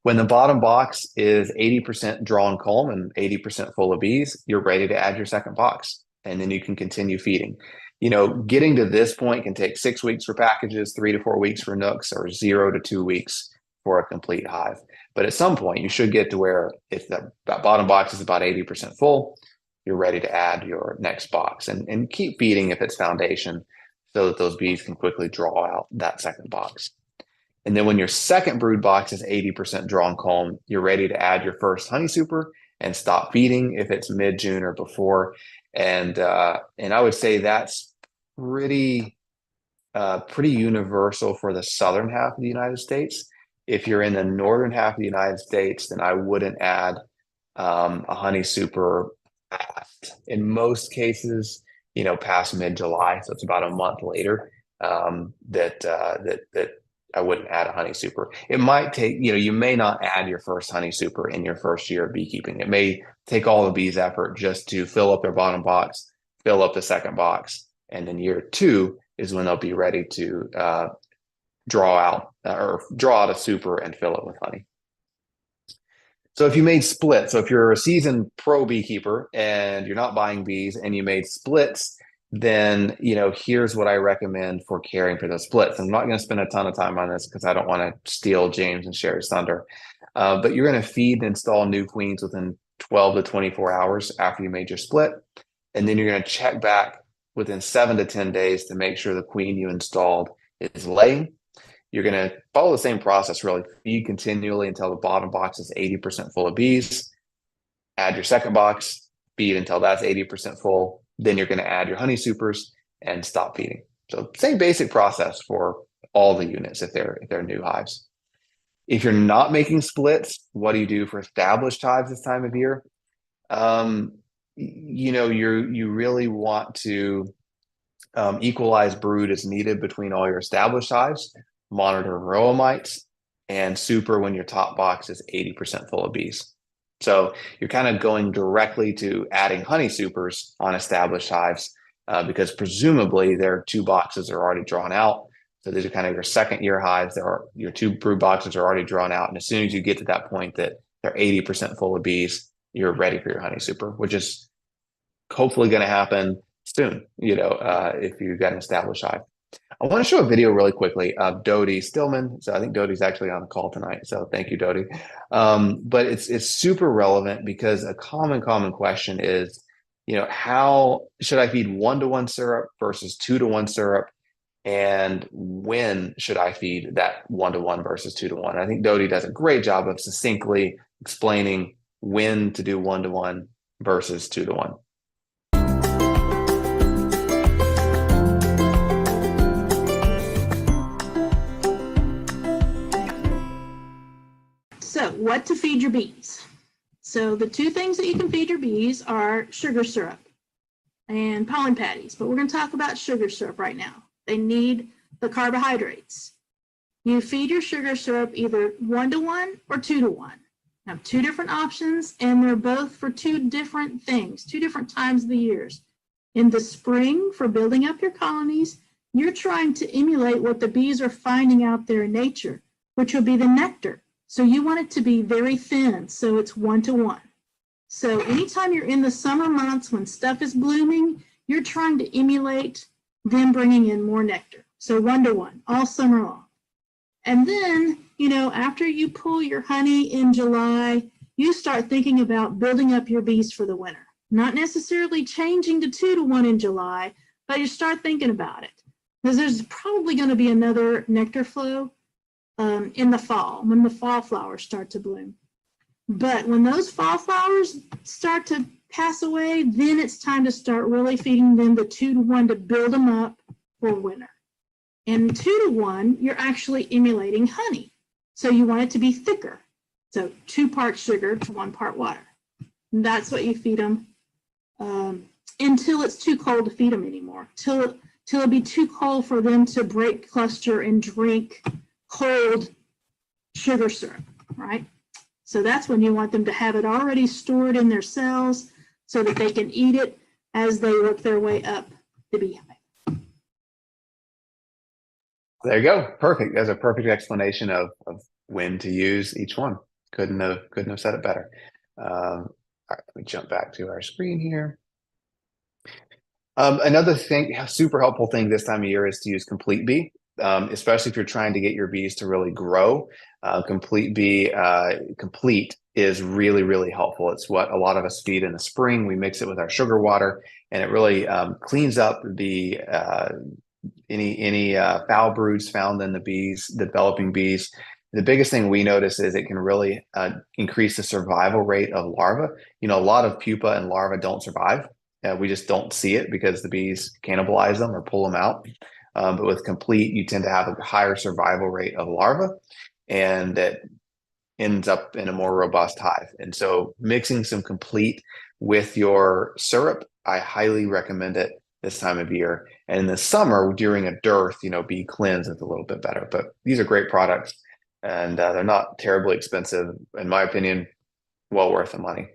When the bottom box is 80% drawn comb and 80% full of bees, you're ready to add your second box, and then you can continue feeding. Getting to this point can take 6 weeks for packages, 3 to 4 weeks for nooks, or 0 to 2 weeks for a complete hive. But at some point, you should get to where if that bottom box is about 80% full, you're ready to add your next box, and keep feeding if it's foundation so that those bees can quickly draw out that second box. And then when your second brood box is 80% drawn comb, you're ready to add your first honey super and stop feeding if it's mid-June or before. And I would say that's pretty universal for the southern half of the United States. If you're in the northern half of the United States, then I wouldn't add a honey super past, in most cases, past mid-July. So it's about a month later that I wouldn't add a honey super. It might take, you may not add your first honey super in your first year of beekeeping. It may take all the bees' effort just to fill up their bottom box, fill up the second box, and then year 2 is when they'll be ready to draw out a super and fill it with honey. So if you made splits, so if you're a seasoned pro beekeeper and you're not buying bees and you made splits, then here's what I recommend for caring for those splits. I'm not going to spend a ton of time on this because I don't want to steal James and Sherry's thunder. But you're going to feed and install new queens within 12 to 24 hours after you made your split. And then you're going to check back within 7 to 10 days to make sure the queen you installed is laying. You're going to follow the same process, really. Feed continually until the bottom box is 80% full of bees. Add your second box, feed until that's 80% full. Then you're going to add your honey supers and stop feeding. So same basic process for all the units if they're new hives. If you're not making splits, what do you do for established hives this time of year? You really want to equalize brood as needed between all your established hives, monitor varroa mites, and super when your top box is 80% full of bees. So you're kind of going directly to adding honey supers on established hives because presumably their 2 boxes are already drawn out. So these are kind of your second year hives. Your 2 brood boxes are already drawn out. And as soon as you get to that point that they're 80% full of bees, you're ready for your honey super, which is hopefully going to happen soon, if you've got an established hive. I want to show a video really quickly of Dodie Stillman. So I think Dodie's actually on the call tonight. So thank you, Dodie. But it's super relevant because a common question is, how should I feed 1-to-1 syrup versus 2-to-1 syrup? And when should I feed that 1-to-1 versus 2-to-1? I think Dodie does a great job of succinctly explaining when to do 1-to-1 versus 2-to-1. So what to feed your bees? So the 2 things that you can feed your bees are sugar syrup and pollen patties, but we're going to talk about sugar syrup right now. They need the carbohydrates. You feed your sugar syrup either 1-to-1 or 2-to-1. You have 2 different options, and they're both for 2 different things, 2 different times of the years. In the spring, for building up your colonies, you're trying to emulate what the bees are finding out there in nature, which will be the nectar. So you want it to be very thin, so it's 1-to-1. So anytime you're in the summer months when stuff is blooming, you're trying to emulate them bringing in more nectar. So 1-to-1 all summer long. And then, after you pull your honey in July, you start thinking about building up your bees for the winter. Not necessarily changing to 2-to-1 in July, but you start thinking about it. Because there's probably going to be another nectar flow in the fall, when the fall flowers start to bloom. But when those fall flowers start to pass away, then it's time to start really feeding them the 2-to-1 to build them up for winter. And 2-to-1, you're actually emulating honey. So you want it to be thicker. So 2 parts sugar to 1 part water. And that's what you feed them until it's too cold to feed them anymore. Till it'll be too cold for them to break cluster and drink cold sugar syrup, right? So that's when you want them to have it already stored in their cells so that they can eat it as they work their way up the beehive. There you go. Perfect. That's a perfect explanation of when to use each one. Couldn't have said it better. All right, let me jump back to our screen here. Another thing, super helpful thing this time of year is to use Complete Bee, especially if you're trying to get your bees to really grow. Complete Bee Complete is really, really helpful. It's what a lot of us feed in the spring. We mix it with our sugar water, and it really cleans up the any foul broods found in the bees, developing bees. The biggest thing we notice is it can really increase the survival rate of larvae. You know, a lot of pupa and larvae don't survive. We just don't see it because the bees cannibalize them or pull them out. But with Complete, you tend to have a higher survival rate of larvae, and it ends up in a more robust hive. And so mixing some Complete with your syrup, I highly recommend it this time of year. And in the summer, during a dearth, you know, Bee Cleanse is a little bit better. But these are great products, and they're not terribly expensive. In my opinion, well worth the money.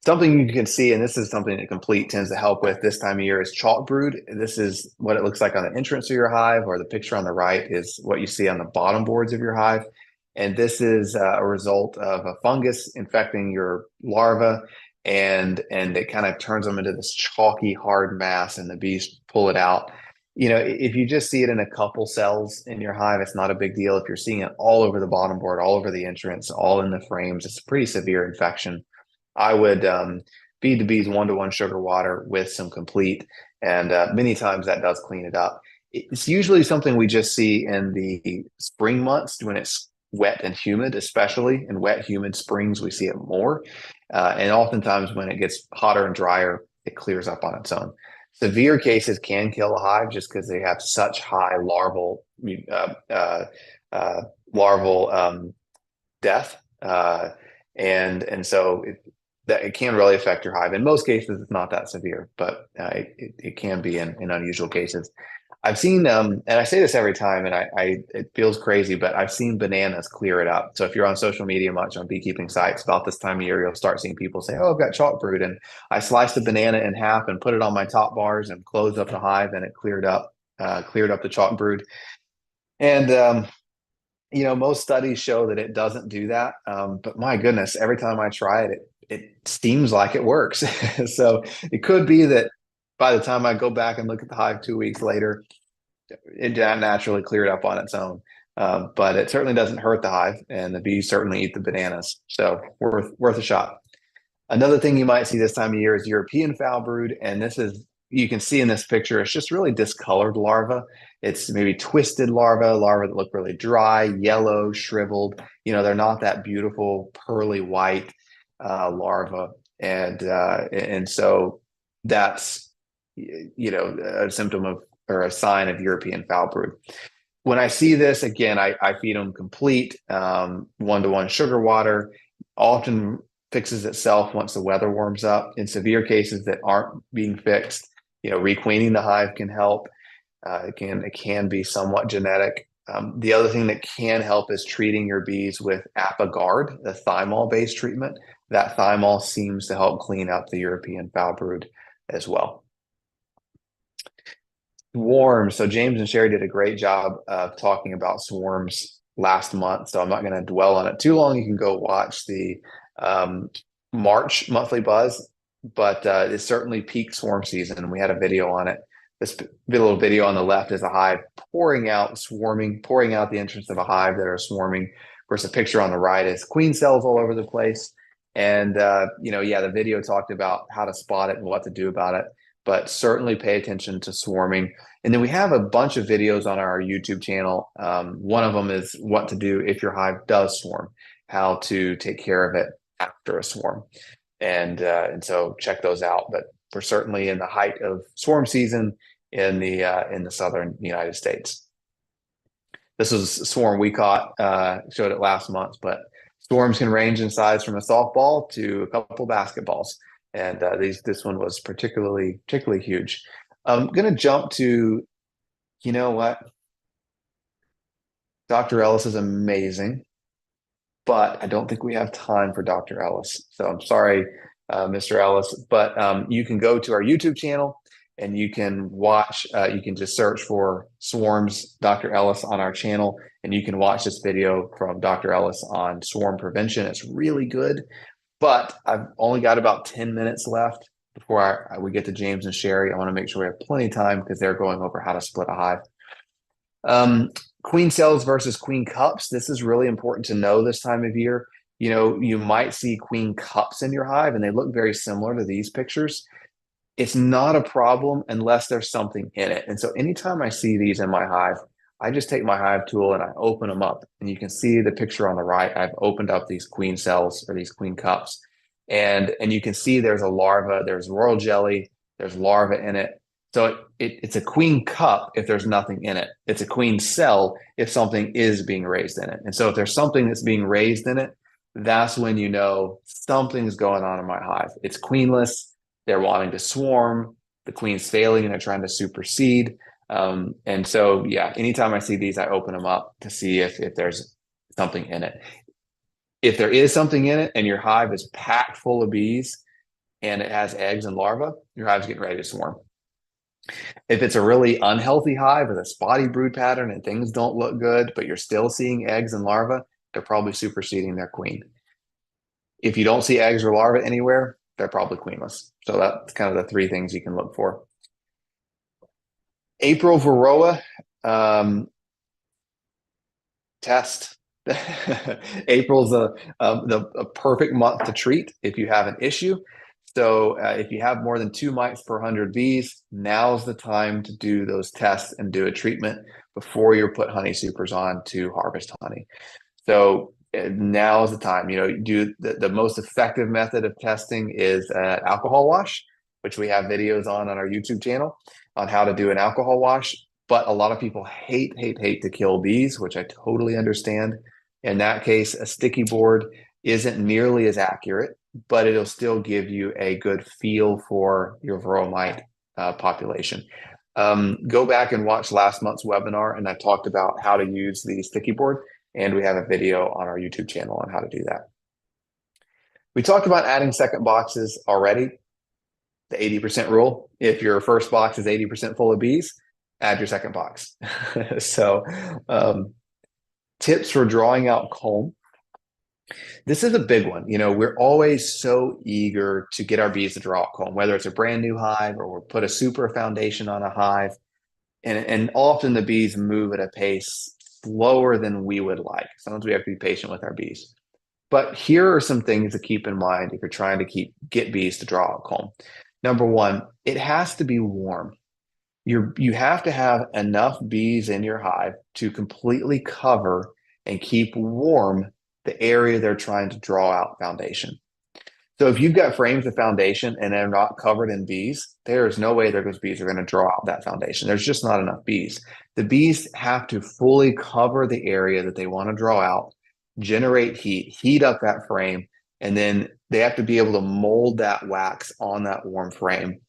Something you can see, and this is something that Complete tends to help with this time of year, is chalk brood. This is what it looks like on the entrance of your hive, or the picture on the right is what you see on the bottom boards of your hive. And this is a result of a fungus infecting your larva, and it kind of turns them into this chalky, hard mass, and the bees pull it out. You know, if you just see it in a couple cells in your hive, it's not a big deal. If you're seeing it all over the bottom board, all over the entrance, all in the frames, it's a pretty severe infection. I would feed the bees 1-to-1 sugar water with some Complete, and many times that does clean it up. It's usually something we just see in the spring months when it's wet and humid, especially in wet, humid springs, we see it more. And oftentimes when it gets hotter and drier, it clears up on its own. Severe cases can kill a hive just because they have such high larval death, and so that it can really affect your hive. In most cases, it's not that severe, but it can be in unusual cases. I've seen, and I say this every time, and it feels crazy, but I've seen bananas clear it up. So if you're on social media much on beekeeping sites about this time of year, you'll start seeing people say, "Oh, I've got chalk brood, and I sliced a banana in half and put it on my top bars and closed up the hive, and it cleared up the chalk brood." And you know, most studies show that it doesn't do that. But my goodness, every time I try it, it seems like it works. So it could be that by the time I go back and look at the hive 2 weeks later, it naturally cleared up on its own. But it certainly doesn't hurt the hive, and the bees certainly eat the bananas. So worth a shot. Another thing you might see this time of year is European foul brood, and this is, you can see in this picture, it's just really discolored larvae. It's maybe twisted larvae that look really dry, yellow, shriveled. You know, they're not that beautiful pearly white larva, and so that's, you know, a symptom of, or a sign of European foul brood. When I see this again, I feed them Complete 1-to-1 sugar water. Often fixes itself once the weather warms up. In severe cases that aren't being fixed, you know, requeening the hive can help. It can be somewhat genetic. The other thing that can help is treating your bees with Apagard, the thymol-based treatment. That thymol seems to help clean up the European foul brood as well. Swarms. So James and Sherry did a great job of talking about swarms last month, so I'm not going to dwell on it too long. You can go watch the March monthly buzz, but it's certainly peak swarm season, and we had a video on it. This little video on the left is a hive pouring out the entrance of a hive that are swarming. Of course, the picture on the right is queen cells all over the place. And, you know, yeah, the video talked about how to spot it and what to do about it, but certainly pay attention to swarming. And then we have a bunch of videos on our YouTube channel. One of them is what to do if your hive does swarm, how to take care of it after a swarm. And so check those out. But we're certainly in the height of swarm season in the southern United States. This was a swarm we caught, showed it last month, but swarms can range in size from a softball to a couple basketballs. And this one was particularly huge. I'm going to jump to, you know what? Dr. Ellis is amazing, but I don't think we have time for Dr. Ellis. So I'm sorry, Mr. Ellis, but you can go to our YouTube channel and you can watch, you can just search for Swarms Dr. Ellis on our channel, and you can watch this video from Dr. Ellis on swarm prevention. It's really good, but I've only got about 10 minutes left before we get to James and Sherry. I want to make sure we have plenty of time because they're going over how to split a hive. Queen cells versus queen cups. This is really important to know this time of year. You know, you might see queen cups in your hive and they look very similar to these pictures. It's not a problem unless there's something in it. And so anytime I see these in my hive, I just take my hive tool and I open them up. And you can see the picture on the right. I've opened up these queen cells or these queen cups. And you can see there's a larva, there's royal jelly, there's larva in it. So it's a queen cup if there's nothing in it. It's a queen cell if something is being raised in it. And so if there's something that's being raised in it, that's when you know something's going on in my hive. It's queenless. They're wanting to swarm. The queen's failing and they're trying to supersede. And so, yeah, anytime I see these, I open them up to see if there's something in it. If there is something in it and your hive is packed full of bees and it has eggs and larvae, your hive's getting ready to swarm. If it's a really unhealthy hive with a spotty brood pattern and things don't look good, but you're still seeing eggs and larvae, they're probably superseding their queen. If you don't see eggs or larvae anywhere, they're probably queenless. So that's kind of the three things you can look for. April Varroa test. April's a perfect month to treat if you have an issue. So if you have more than 2 mites per 100 bees, now's the time to do those tests and do a treatment before you put honey supers on to harvest honey. So now is the time. You know, do the most effective method of testing is alcohol wash, which we have videos on our YouTube channel on how to do an alcohol wash. But a lot of people hate to kill bees, which I totally understand. In that case, a sticky board isn't nearly as accurate, but it'll still give you a good feel for your varroa mite population. Go back and watch last month's webinar, and I talked about how to use the sticky board, and we have a video on our YouTube channel on how to do that. We talked about adding second boxes already, the 80% rule. If your first box is 80% full of bees, add your second box. So tips for drawing out comb. This is a big one. You know, we're always so eager to get our bees to draw out comb, whether it's a brand new hive or we'll put a super foundation on a hive. And often the bees move at a pace slower than we would like. Sometimes we have to be patient with our bees. But here are some things to keep in mind if you're trying to get bees to draw out comb. Number one, it has to be warm. You have to have enough bees in your hive to completely cover and keep warm the area they're trying to draw out foundation. So if you've got frames of foundation and they're not covered in bees, there is no way those bees are going to draw out that foundation. There's just not enough bees. The bees have to fully cover the area that they want to draw out, generate heat up that frame, and then they have to be able to mold that wax on that warm frame.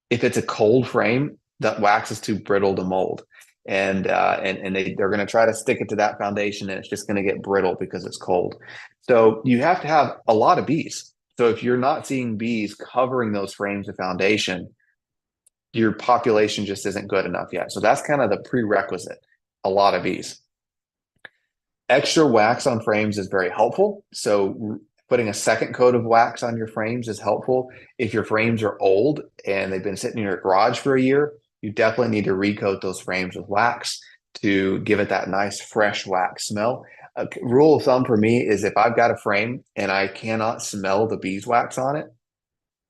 If it's a cold frame, that wax is too brittle to mold. And they're going to try to stick it to that foundation, and it's just going to get brittle because it's cold. So you have to have a lot of bees. So if you're not seeing bees covering those frames of foundation, your population just isn't good enough yet. So that's kind of the prerequisite, a lot of bees. Extra wax on frames is very helpful. So putting a second coat of wax on your frames is helpful. If your frames are old and they've been sitting in your garage for a year, you definitely need to recoat those frames with wax to give it that nice fresh wax smell. A rule of thumb for me is if I've got a frame and I cannot smell the beeswax on it,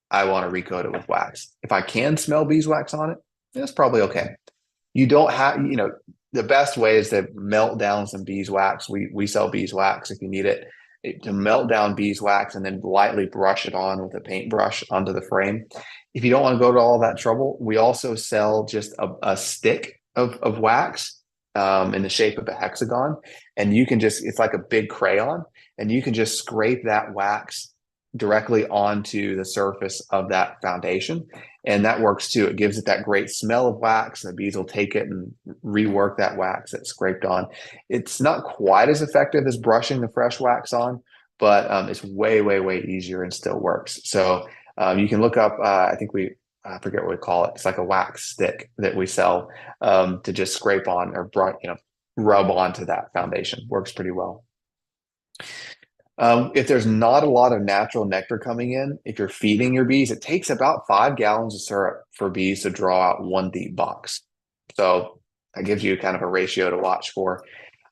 I want to recoat it with wax. If I can smell beeswax on it, that's probably okay. You don't have, you know, the best way is to melt down some beeswax. We sell beeswax if you need it. to melt down beeswax and then lightly brush it on with a paintbrush onto the frame. If you don't want to go to all that trouble, we also sell just a stick of wax in the shape of a hexagon. And you can just, it's like a big crayon, and you can just scrape that wax directly onto the surface of that foundation. And that works too. It gives it that great smell of wax, and the bees will take it and rework that wax that's scraped on. It's not quite as effective as brushing the fresh wax on, but it's way, way, way easier and still works. So you can look up, I forget what we call it. It's like a wax stick that we sell to just scrape on or rub onto that foundation. Works pretty well. If there's not a lot of natural nectar coming in, if you're feeding your bees, it takes about 5 gallons of syrup for bees to draw out 1 deep box. So that gives you kind of a ratio to watch for.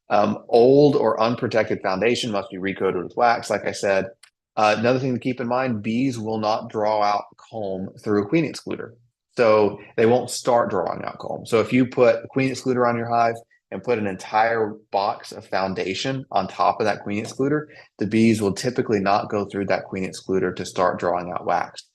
Old or unprotected foundation must be recoated with wax, like I said. Another thing to keep in mind, bees will not draw out comb through a queen excluder. So they won't start drawing out comb. So if you put a queen excluder on your hive and put an entire box of foundation on top of that queen excluder, the bees will typically not go through that queen excluder to start drawing out wax.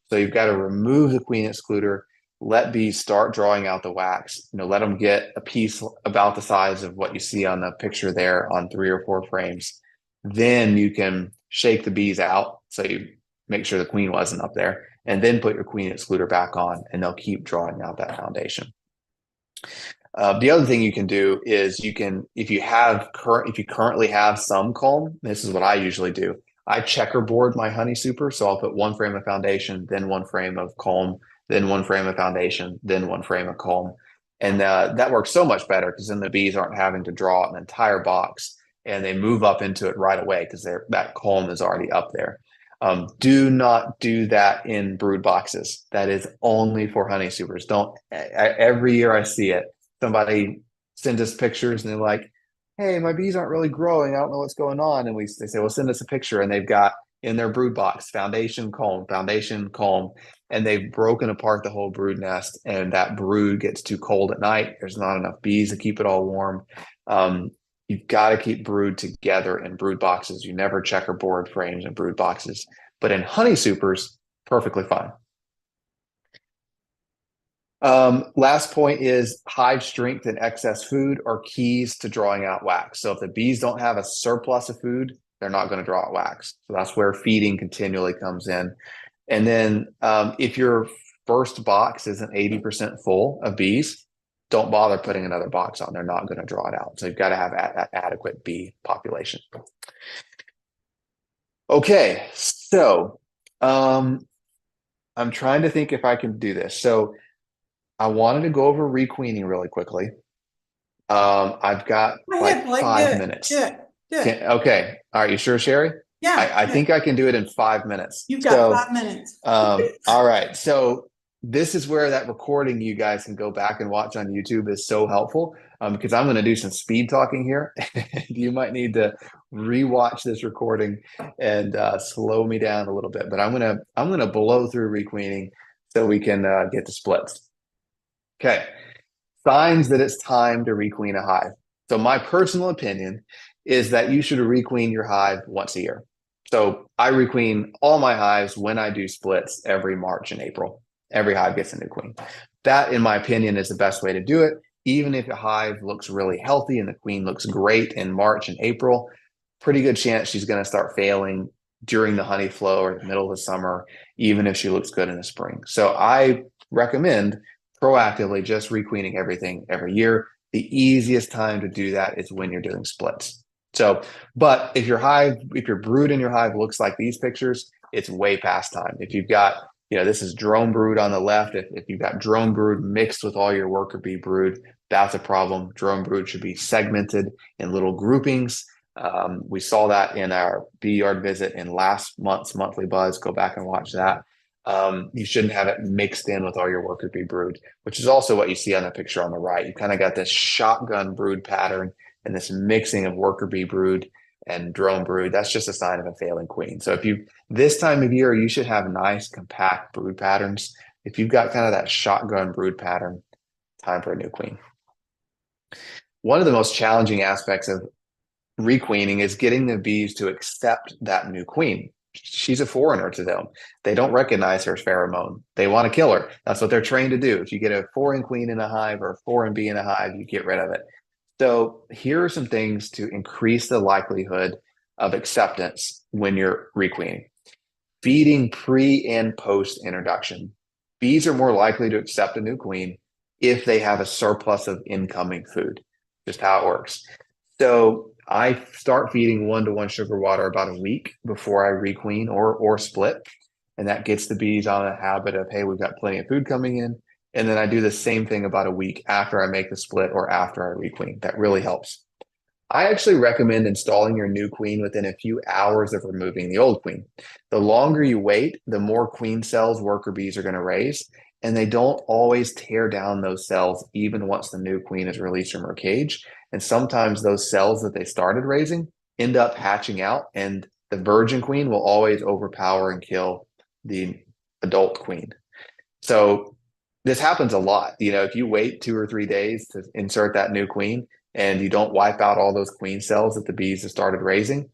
So you've got to remove the queen excluder, let bees start drawing out the wax, let them get a piece about the size of what you see on the picture there on 3 or 4 frames. Then you can shake the bees out so you make sure the queen wasn't up there, and then put your queen excluder back on, and they'll keep drawing out that foundation. The other thing you can do is if you currently have some comb, this is what I usually do. I checkerboard my honey super. So I'll put 1 frame of foundation, then 1 frame of comb, then 1 frame of foundation, then 1 frame of comb. And that works so much better because then the bees aren't having to draw an entire box, and they move up into it right away because that comb is already up there. Do not do that in brood boxes. That is only for honey supers. Every year I see it. Somebody sends us pictures and they're like, hey, my bees aren't really growing. I don't know what's going on. And they say, well, send us a picture. And they've got in their brood box, foundation, comb, and they've broken apart the whole brood nest. And that brood gets too cold at night. There's not enough bees to keep it all warm. You've got to keep brood together in brood boxes. You never checkerboard frames in brood boxes. But in honey supers, perfectly fine. Last point is hive strength and excess food are keys to drawing out wax. So if the bees don't have a surplus of food, they're not going to draw out wax. So that's where feeding continually comes in. And then if your first box isn't 80% full of bees, don't bother putting another box on. They're not going to draw it out. So you've got to have adequate bee population. Okay, so I'm trying to think if I can do this. So I wanted to go over requeening really quickly. I've got like 5 minutes. Good. Okay. All right. You sure, Sherry? Yeah. I think I can do it in 5 minutes. You've got 5 minutes. All right. So this is where that recording you guys can go back and watch on YouTube is so helpful because I'm going to do some speed talking here. You might need to rewatch this recording and slow me down a little bit. But I'm gonna blow through requeening so we can get to splits. Okay, signs that it's time to requeen a hive. So my personal opinion is that you should requeen your hive once a year. So I requeen all my hives when I do splits every March and April. Every hive gets a new queen. That, in my opinion, is the best way to do it. Even if a hive looks really healthy and the queen looks great in March and April, pretty good chance she's going to start failing during the honey flow or the middle of the summer, even if she looks good in the spring. So I recommend proactively just requeening everything every year. The easiest time to do that is when you're doing splits. So, but if your brood in your hive looks like these pictures, it's way past time. If you've got, this is drone brood on the left. If you've got drone brood mixed with all your worker bee brood, that's a problem. Drone brood should be segmented in little groupings. We saw that in our bee yard visit in last month's monthly buzz. Go back and watch that. You shouldn't have it mixed in with all your worker bee brood, which is also what you see on the picture on the right. You kind of got this shotgun brood pattern and this mixing of worker bee brood and drone brood. That's just a sign of a failing queen. So this time of year, you should have nice compact brood patterns. If you've got kind of that shotgun brood pattern, time for a new queen. One of the most challenging aspects of requeening is getting the bees to accept that new queen. She's a foreigner to them. They don't recognize her pheromone. They want to kill her. That's what they're trained to do. If you get a foreign queen in a hive or a foreign bee in a hive, you get rid of it. So here are some things to increase the likelihood of acceptance when you're requeening. Feeding pre and post introduction. Bees are more likely to accept a new queen if they have a surplus of incoming food. Just how it works. So I start feeding 1-to-1 sugar water about a week before I requeen or split. And that gets the bees on a habit of, hey, we've got plenty of food coming in. And then I do the same thing about a week after I make the split or after I requeen. That really helps. I actually recommend installing your new queen within a few hours of removing the old queen. The longer you wait, the more queen cells worker bees are going to raise, and they don't always tear down those cells even once the new queen is released from her cage. And sometimes those cells that they started raising end up hatching out, and the virgin queen will always overpower and kill the adult queen. So this happens a lot. If you wait 2 or 3 days to insert that new queen, and you don't wipe out all those queen cells that the bees have started raising,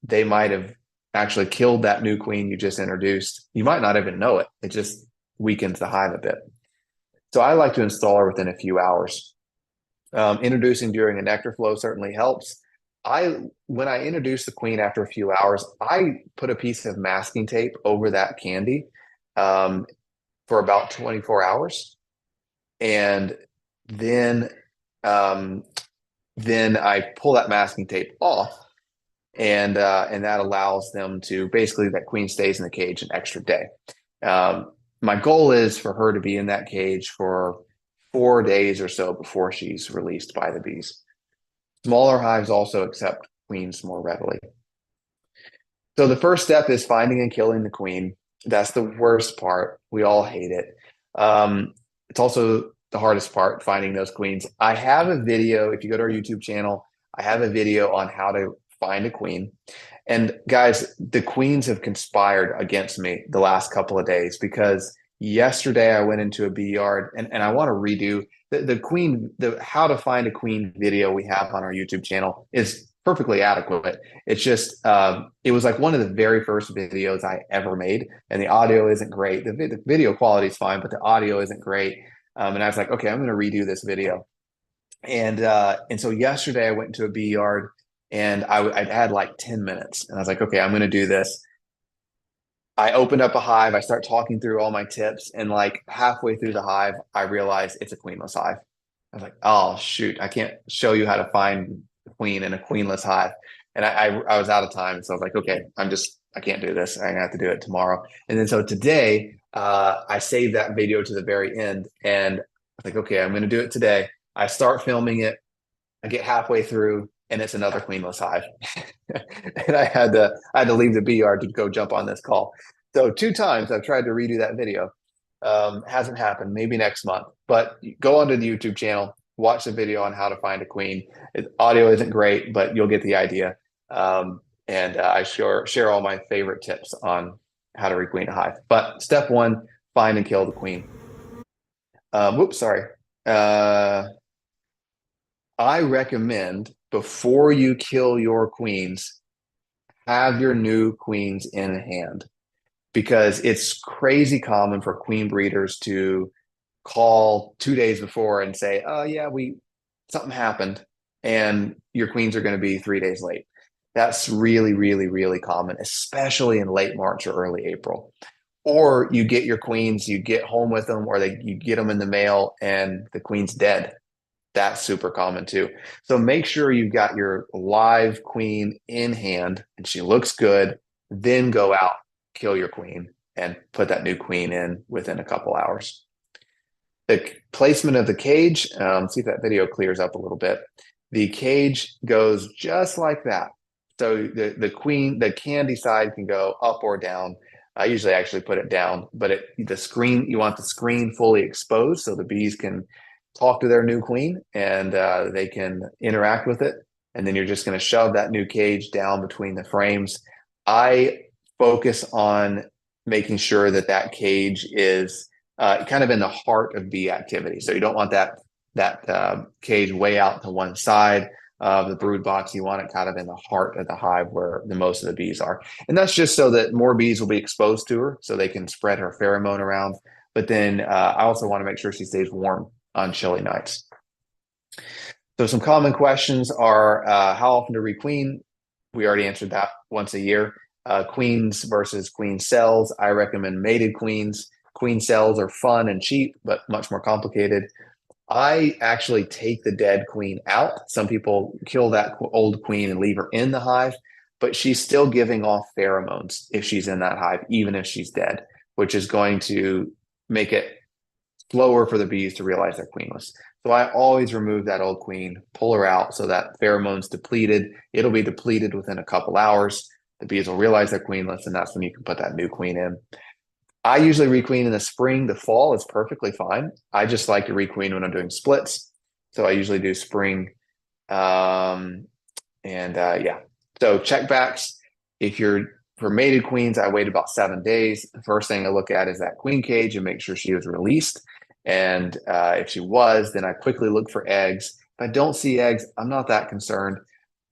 they might have actually killed that new queen you just introduced. You might not even know it. It just weakens the hive a bit. So I like to install her within a few hours. Introducing during a nectar flow certainly helps. When I introduce the queen after a few hours, I put a piece of masking tape over that candy for about 24 hours. And then I pull that masking tape off, and that allows them to basically, that queen stays in the cage an extra day. My goal is for her to be in that cage for 4 days or so before she's released by the bees. Smaller hives also accept queens more readily. So the first step is finding and killing the queen. That's the worst part. We all hate it. It's also the hardest part, finding those queens. I have a video. If you go to our YouTube channel, I have a video on how to find a queen. And guys, the queens have conspired against me the last couple of days, because yesterday I went into a bee yard, and I want to redo the how to find a queen video we have on our YouTube channel is perfectly adequate. It's just, it was like one of the very first videos I ever made, and the audio isn't great. The video quality is fine, but the audio isn't great. And I was like, okay, I'm going to redo this video. And so yesterday I went into a bee yard, and I'd had like 10 minutes, and I was like, okay, I'm going to do this. I opened up a hive. I start talking through all my tips, and like halfway through the hive, I realized it's a queenless hive. I was like, oh shoot, I can't show you how to find a queen in a queenless hive. And I was out of time. So I was like, okay, I can't do this. I'm gonna have to do it tomorrow. And then so today, I saved that video to the very end, and I was like, okay, I'm going to do it today. I start filming it. I get halfway through, and it's another queenless hive. And I had to leave the bee yard to go jump on this call. So 2 times I've tried to redo that video. Hasn't happened. Maybe next month. But go onto the YouTube channel, watch the video on how to find a queen. Audio isn't great, but you'll get the idea. And I share all my favorite tips on how to requeen a hive. But step 1, find and kill the queen. Sorry. I recommend, before you kill your queens, have your new queens in hand, because it's crazy common for queen breeders to call 2 days before and say, oh yeah, something happened, and your queens are going to be 3 days late. That's really, really, really common, especially in late March or early April. Or you get your queens, you get home with them, or you get them in the mail and the queen's dead. That's super common too. So make sure you've got your live queen in hand and she looks good. Then go out, kill your queen, and put that new queen in within a couple hours. The placement of the cage, see if that video clears up a little bit. The cage goes just like that. So the candy side can go up or down. I usually actually put it down, but you want the screen fully exposed so the bees can talk to their new queen, and they can interact with it. And then you're just going to shove that new cage down between the frames. I focus on making sure that cage is kind of in the heart of bee activity. So you don't want that cage way out to one side. of the brood box. You want it kind of in the heart of the hive where the most of the bees are. And that's just so that more bees will be exposed to her so they can spread her pheromone around. But then I also want to make sure she stays warm on chilly nights. So some common questions are how often to requeen? We already answered that, once a year. Queens versus queen cells. I recommend mated queens. Queen cells are fun and cheap, but much more complicated. I actually take the dead queen out. Some people kill that old queen and leave her in the hive, but she's still giving off pheromones if she's in that hive, even if she's dead, which is going to make it slower for the bees to realize they're queenless. So I always remove that old queen, pull her out so that pheromone's depleted. It'll be depleted within a couple hours. The bees will realize they're queenless, and that's when you can put that new queen in. I usually requeen in the spring. The fall is perfectly fine. I just like to requeen when I'm doing splits. So I usually do spring. Yeah. So checkbacks. If you're for mated queens, I wait about 7 days. The first thing I look at is that queen cage and make sure she was released. And if she was, then I quickly look for eggs. If I don't see eggs, I'm not that concerned.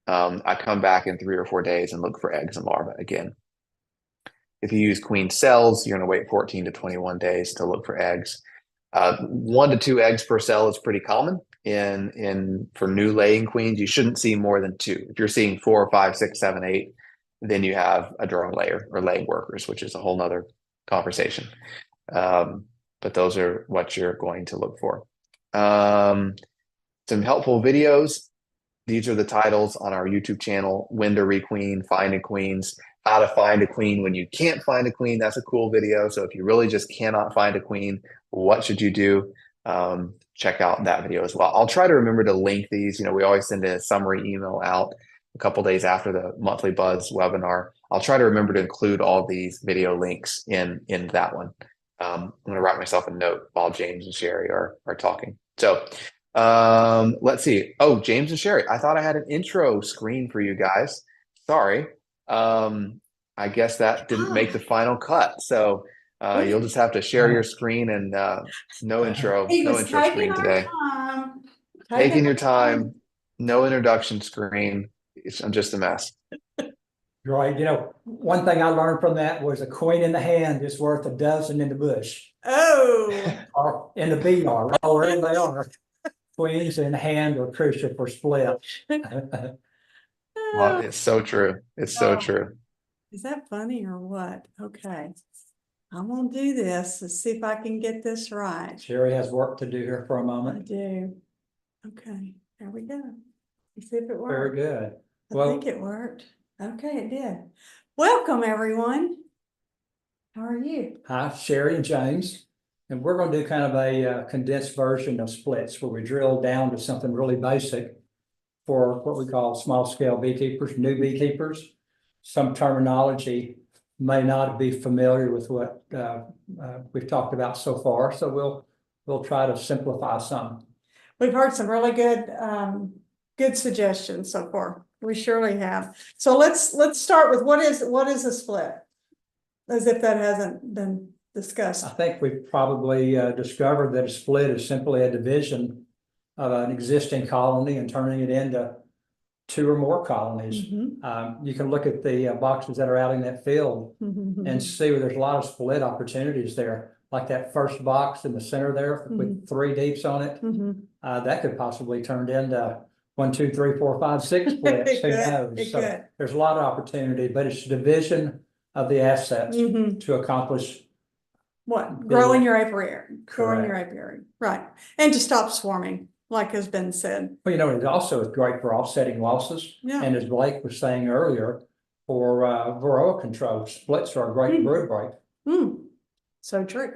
I come back in 3 or 4 days and look for eggs and larvae again. If you use queen cells, you're going to wait 14 to 21 days to look for eggs. 1 to 2 eggs per cell is pretty common for new laying queens. You shouldn't see more than 2. If you're seeing 4, 5, 6, 7, 8, then you have a drone layer or laying workers, which is a whole nother conversation. But those are what you're going to look for. Some helpful videos. These are the titles on our YouTube channel: when to requeen, finding queens, how to find a queen when you can't find a queen. That's a cool video. So if you really just cannot find a queen, what should you do? Check out that video as well. I'll try to remember to link these. We always send a summary email out a couple days after the monthly buzz webinar. I'll try to remember to include all these video links in that one. I'm going to write myself a note while James and Sherry are talking. So let's see. Oh, James and Sherry, I thought I had an intro screen for you guys. Sorry. I guess that didn't make the final cut. So you'll just have to share your screen and no intro screen today. Taking your time, no introduction screen. I'm just a mess. Right. One thing I learned from that was a queen in the hand is worth a dozen in the bush. Oh. Or in the bee yard, wherever they are. Queens in hand are crucial for splits. Well, it's so true. It's so true. Is that funny or what? Okay. I'm gonna do this. Let's see if I can get this right. Sherry has work to do here for a I moment. do. Okay, there we go. Let's see if it works. Very good. I think it worked. Okay, it did. Welcome, everyone. How are you? Hi, Sherry and James. And we're going to do kind of a condensed version of splits where we drill down to something really basic for what we call small scale beekeepers, new beekeepers. Some terminology may not be familiar with what we've talked about so far. So we'll try to simplify some. We've heard some really good suggestions so far. We surely have. So let's start with what is a split? As if that hasn't been discussed. I think we've probably discovered that a split is simply a division of an existing colony and turning it into 2 or more colonies. Mm-hmm. You can look at the boxes that are out in that field Mm-hmm. and see where there's a lot of split opportunities there. Like that first box in the center there with 3 deeps on it. Mm-hmm. That could possibly turn into 1, 2, 3, 4, 5, 6 splits. Who knows? So there's a lot of opportunity, but it's a division of the assets to accomplish what? Growing your apiary. Growing your apiary. Right. And to stop swarming, like has been said. Well, it also is great for offsetting losses. Yeah. And as Blake was saying earlier, for varroa control, splits are a great brood break. So true.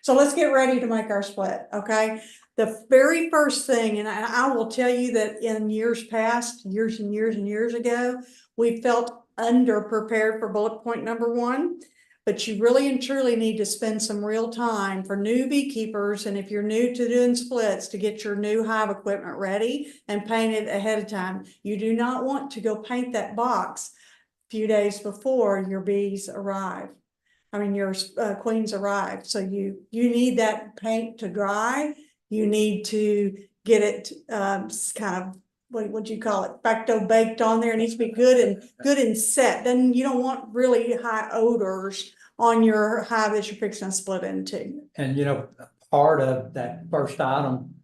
So let's get ready to make our split. Okay. The very first thing, and I will tell you that in years past, years and years and years ago, we felt underprepared for bullet point number 1. But you really and truly need to spend some real time for new beekeepers. And if you're new to doing splits, to get your new hive equipment ready and paint it ahead of time. You do not want to go paint that box a few days before your bees arrive. I mean, your queens arrive. So you need that paint to dry. You need to get it kind of what you call it, facto baked on there. It needs to be good and set. Then you don't want really high odors on your hive that you're fixing to split into. And part of that first item,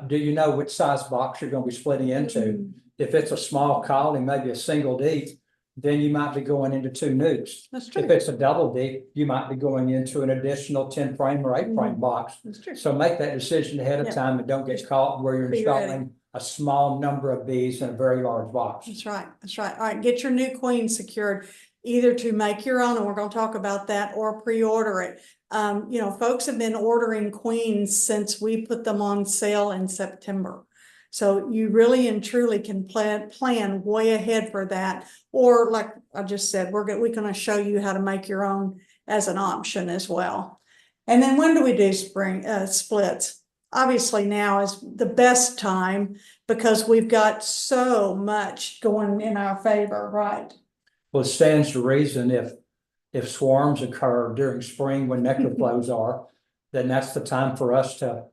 do you know which size box you're gonna be splitting into? If it's a small colony, maybe a single deep, then you might be going into 2 newts. That's true. If it's a double deep, you might be going into an additional 10 frame or 8 frame box. That's true. So make that decision ahead of Yeah. time and don't get caught where you're Be ready. installing a small number of bees in a very large box. That's right. That's right. All right. Get your new queen secured, either to make your own, and we're going to talk about that, or pre-order it. Folks have been ordering queens since we put them on sale in September. So you really and truly can plan way ahead for that. Or like I just said, we're going to show you how to make your own as an option as well. And then when do we do spring splits? Obviously now is the best time because we've got so much going in our favor, right? Well, it stands to reason if swarms occur during spring when nectar flows are, then that's the time for us to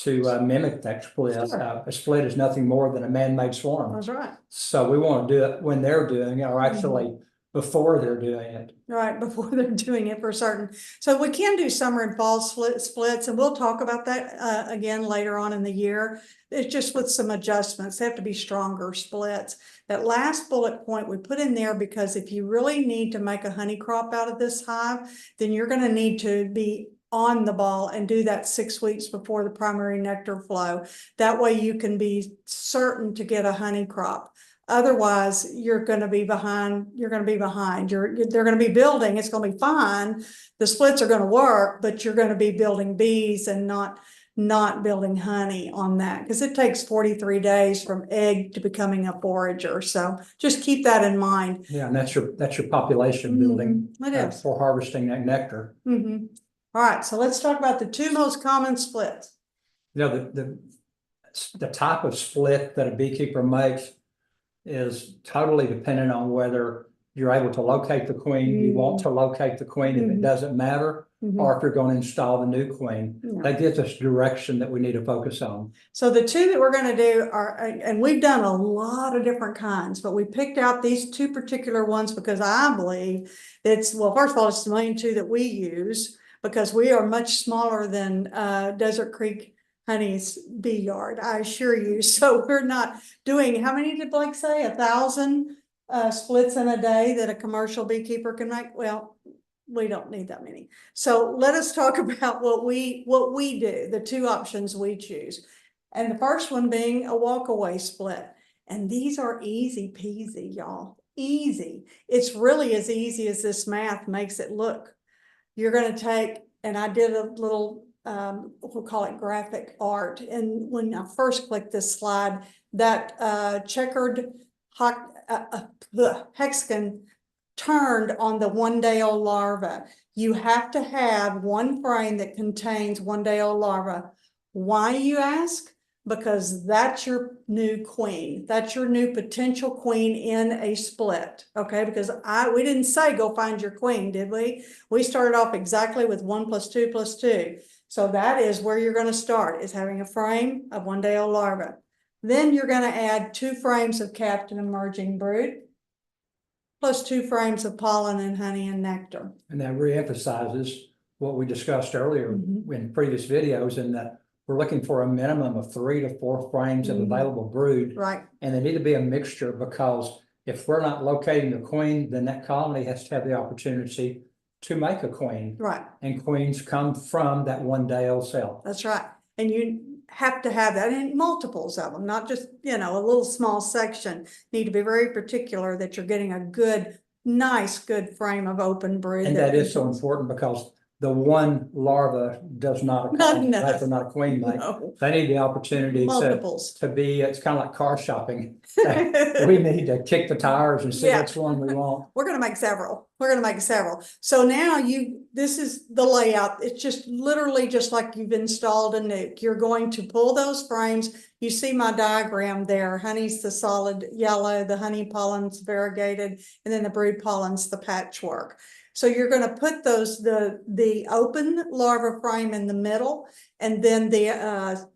mimic that split. Sure. A split is nothing more than a man-made swarm. That's right. So we want to do it when they're doing it, or actually before they're doing it. Right, before they're doing it for certain. So we can do summer and fall splits, and we'll talk about that again later on in the year. It's just with some adjustments. They have to be stronger splits. That last bullet point we put in there because if you really need to make a honey crop out of this hive, then you're going to need to be on the ball and do that 6 weeks before the primary nectar flow. That way you can be certain to get a honey crop. Otherwise, you're going to be behind. They're going to be building. It's going to be fine. The splits are going to work, but you're going to be building bees and not building honey on that because it takes 43 days from egg to becoming a forager. So just keep that in mind. Yeah, and that's your population building It is. for harvesting that nectar. All right, so let's talk about the 2 most common splits. The type of split that a beekeeper makes is totally dependent on whether you're able to locate the queen, you want to locate the queen if it doesn't matter, or if you're going to install the new queen. That gives us direction that we need to focus on. So the 2 that we're going to do are, and we've done a lot of different kinds, but we picked out these 2 particular ones because I believe it's, well, first of all, it's the main 2 that we use because we are much smaller than Desert Creek Honey's bee yard, I assure you. So we're not doing, how many did Blake say? 1,000 splits in a day that a commercial beekeeper can make? Well, we don't need that many. So let us talk about what we do, the 2 options we choose. And the first one being a walkaway split. And these are easy peasy, y'all. Easy. It's really as easy as this math makes it look. You're going to take, and I did a little we'll call it graphic art. And when I first clicked this slide, that checkered hexagon turned on the 1-day-old larva. You have to have 1 frame that contains 1-day-old larva. Why, you ask? Because that's your new queen. That's your new potential queen in a split. Okay, because we didn't say go find your queen, did we? We started off exactly with 1 + 2 + 2. So that is where you're going to start, is having a frame of 1-day-old larva. Then you're going to add 2 frames of capped and emerging brood, plus 2 frames of pollen and honey and nectar. And that reemphasizes what we discussed earlier in previous videos, in that we're looking for a minimum of 3 to 4 frames of available brood. Right. And they need to be a mixture, because if we're not locating the queen, then that colony has to have the opportunity to make a queen. Right. And queens come from that 1-day-old cell. That's right. And you have to have that in multiples of them, not just, a little small section. You need to be very particular that you're getting a good, nice, good frame of open brood. And that is so important, because the one larva does not a queen make. No. They need the opportunity Multiples. to be, it's kind of like car shopping. We need to kick the tires and see which one we want. We're going to make several. So now this is the layout. It's just literally just like you've installed a nuke. You're going to pull those frames. You see my diagram there. Honey's the solid yellow, the honey pollen's variegated, and then the brood pollen's the patchwork. So you're going to put the open larva frame in the middle, and then the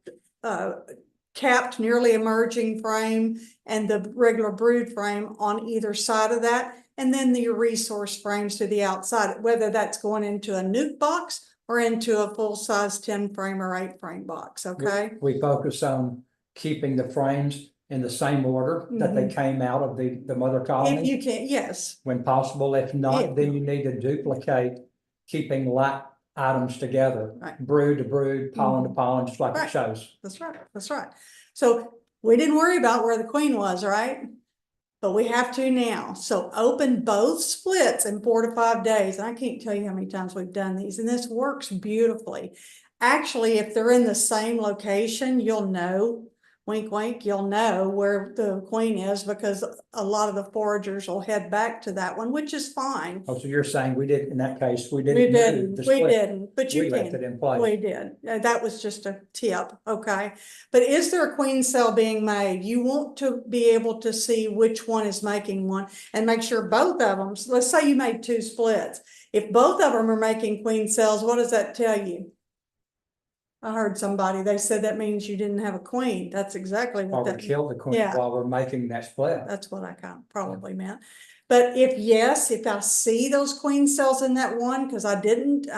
capped nearly emerging frame and the regular brood frame on either side of that. And then your resource frames to the outside, whether that's going into a nuke box or into a full-size 10 frame or 8 frame box, okay? We focus on keeping the frames in the same order that they came out of the mother If colony you can, yes, when possible. If If not, then not. you need to duplicate keeping like items together, Right. brood to brood, pollen to pollen, just like it Right. shows. that's right, that's right. So we didn't worry about where the queen was, right? But we have to now. So open both splits in 4 to 5 days. And I can't tell you how many times we've done these, and this works beautifully. Actually, if they're in the same location, you'll know, wink, wink, you'll know where the queen is, because a lot of the foragers will head back to that one, which is fine. Oh, so you're saying we did, in that case, we We didn't move didn't, the we split. didn't, but you We left it can. in place. We did. That was just a tip, okay? But is there a queen cell being made? You want to be able to see which one is making one and make sure both of them, let's say you made 2 splits. If both of them are making queen cells, what does that tell you? I heard somebody, they said that means you didn't have a queen. That's exactly Or what we that. killed the queen Yeah. while we're making that split. That's what I kind of probably meant. But if yes, if I see those queen cells in that one, because I didn't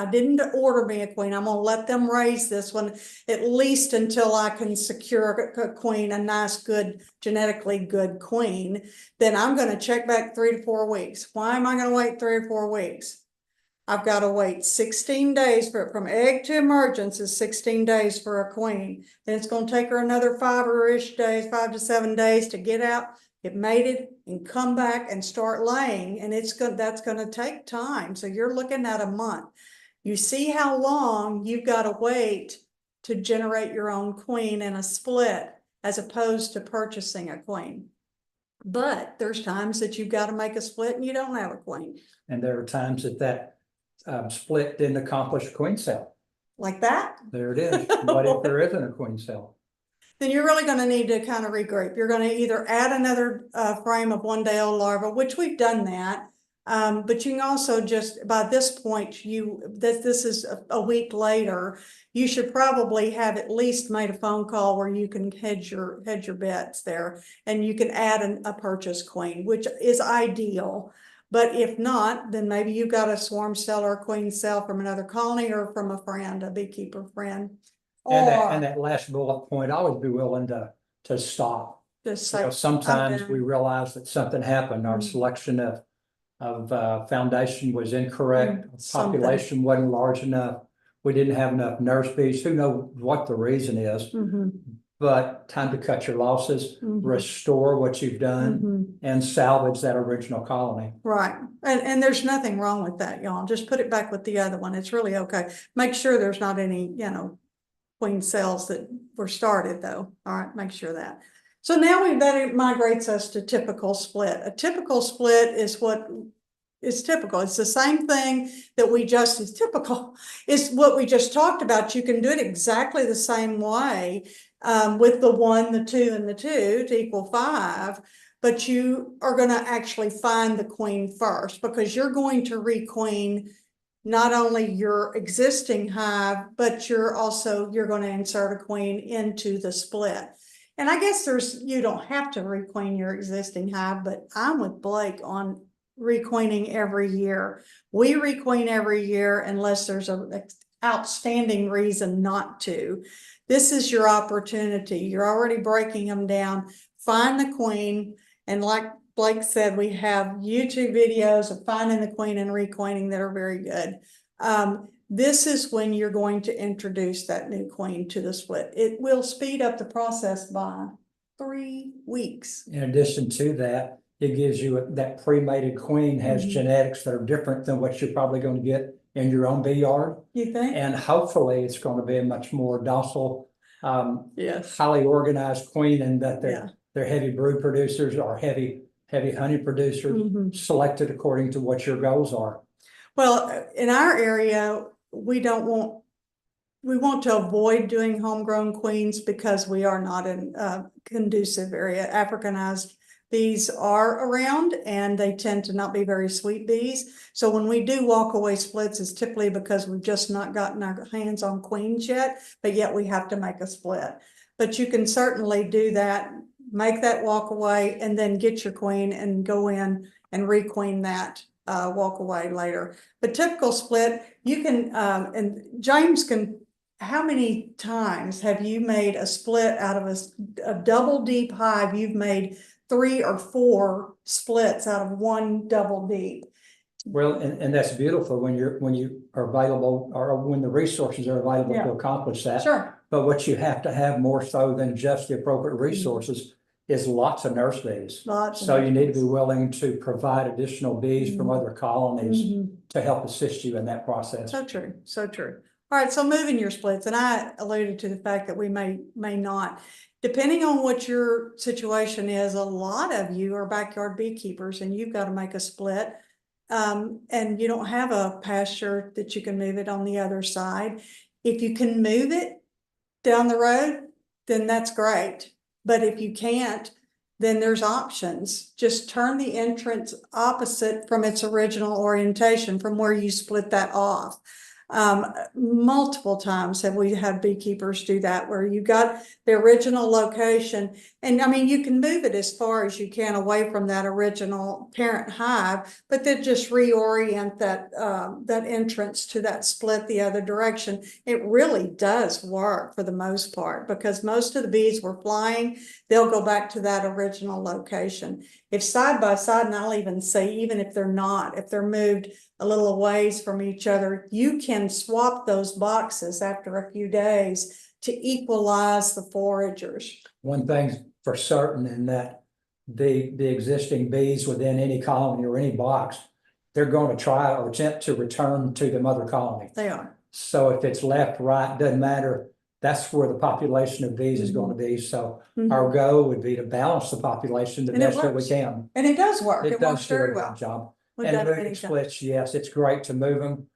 order me a queen, I'm gonna let them raise this one at least until I can secure a queen, a nice, good, genetically good queen. Then I'm gonna check back 3 to 4 weeks. Why am I gonna wait 3 or 4 weeks? I've got to wait 16 days for it from egg to emergence is 16 days for a queen. Then it's going to take her another 5 to 7 days to get out, get mated, and come back and start laying. And that's going to take time. So you're looking at a month. You see how long you've got to wait to generate your own queen in a split, as opposed to purchasing a queen. But there's times that you've got to make a split and you don't have a queen. And there are times that split didn't accomplish a queen cell. Like that? There it is. What if there isn't a queen cell? Then you're really going to need to kind of regroup. You're going to either add another frame of 1-day-old larva, which we've done that. But you can also just, by this point, this is a week later, you should probably have at least made a phone call where you can hedge your bets there, and you can add a purchase queen, which is ideal. But if not, then maybe you got a swarm cell or a queen cell from another colony or from a friend, a beekeeper friend. And that last bullet point, I would be willing to stop. Just You say, know, sometimes we realize that something happened, our selection of foundation was incorrect, Something. population wasn't large enough, we didn't have enough nurse bees, who knows what the reason is. But time to cut your losses, restore what you've done, and salvage that original colony. Right. And there's nothing wrong with that, y'all. Just put it back with the other one. It's really okay. Make sure there's not any, queen cells that were started though. All right, make sure that. So now that migrates us to typical split. A typical split is what is typical. It's the same thing that is what we just talked about. You can do it exactly the same way. With the 1, the 2, and the 2 to equal 5, but you are going to actually find the queen first, because you're going to requeen not only your existing hive, but you're going to insert a queen into the split. And I guess you don't have to requeen your existing hive, but I'm with Blake on requeening every year. We requeen every year unless there's an outstanding reason not to. This is your opportunity. You're already breaking them down. Find the queen. And like Blake said, we have YouTube videos of finding the queen and requeening that are very good. This is when you're going to introduce that new queen to the split. It will speed up the process by 3 weeks. In addition to that, it gives you that pre-mated queen has genetics that are different than what you're probably going to get in your own bee yard. You think? And hopefully it's going to be a much more docile, Yes. highly organized queen, and that they're heavy brood producers or heavy honey producers selected according to what your goals are. Well, in our area, we want to avoid doing homegrown queens because we are not in a conducive area. Africanized bees are around and they tend to not be very sweet bees. So when we do walk away splits, it's typically because we've just not gotten our hands on queens yet, but yet we have to make a split. but you can certainly do that, make that walk away, and then get your queen and go in and requeen that walk away later. But typical split, you can, and James can, how many times have you made a split out of a double deep hive? You've made 3 or 4 splits out of one double deep. Well, and that's beautiful when you are available, or when the resources are available Yeah. to accomplish that. Sure. But what you have to have more so than just the appropriate resources is lots of nurse bees. Lots of So you need to bees. be willing to provide additional bees from other colonies Mhm. to help assist you in that process. So true, so true. All right, so moving your splits, and I alluded to the fact that we may not. Depending on what your situation is, a lot of you are backyard beekeepers and you've got to make a split. And you don't have a pasture that you can move it on the other side. If you can move it down the road, then that's great. But if you can't, then there's options. Just turn the entrance opposite from its original orientation, from where you split that off. Multiple times have we had beekeepers do that, where you got the original location, and I mean, you can move it as far as you can away from that original parent hive, but then just reorient that entrance to that split the other direction. It really does work for the most part, because most of the bees were flying, they'll go back to that original location. If side by side, and I'll even say, even if they're not, if they're moved a little ways from each other, you can swap those boxes after a few days to equalize the foragers. One thing's for certain, in that the existing bees within any colony or any box, they're going to try or attempt to return to the mother colony. They are. So if it's left, right, doesn't matter. That's where the population of bees is going to be. So our goal would be to balance the population the And it best that we works. can. And it does work. It does works do a very good well. job. We've And done it moving many times. splits, yes, it's great to move them.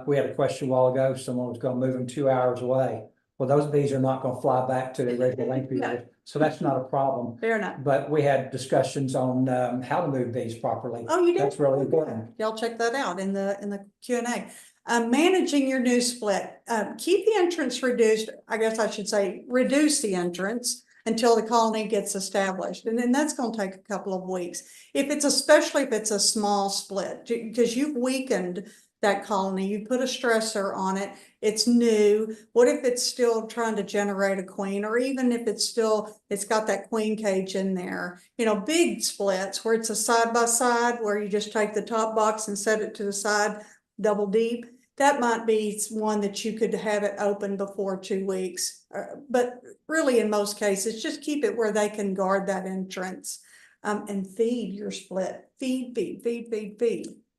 We had a question a while ago, someone was gonna move them 2 hours away. Well, those bees are not gonna fly back to their regular length period, so that's not a problem. Fair enough. But we had discussions on how to move bees properly. Oh, you did? That's really important. Y'all check that out in the Q&A. Managing your new split, keep the entrance reduced. I guess I should say, reduce the entrance until the colony gets established. And then that's going to take a couple of weeks. Especially if it's a small split, because you've weakened that colony, you put a stressor on it, it's new. What if it's still trying to generate a queen, or even if it's got that queen cage in there? You know, big splits where it's a side by side, where you just take the top box and set it to the side, double deep. That might be one that you could have it open before 2 weeks. But really, in most cases, just keep it where they can guard that entrance, and feed your split. Feed.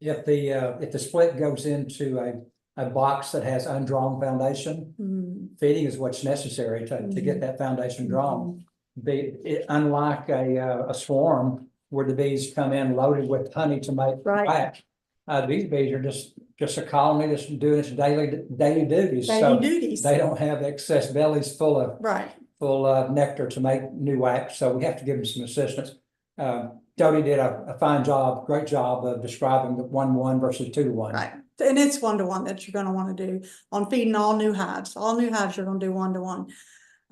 If the split goes into a box that has undrawn foundation, feeding is what's necessary to get that foundation drawn. Unlike a swarm where the bees come in loaded with honey to make wax, these bees are just a colony that's doing its daily duties. They don't have excess bellies full of nectar to make new wax. So we have to give them some assistance. Jody did a great job of describing the 1-to-1 versus 2-to-1. Right. And it's 1-to-1 that you're going to want to do on feeding all new hives. All new hives, you're going to do 1-to-1.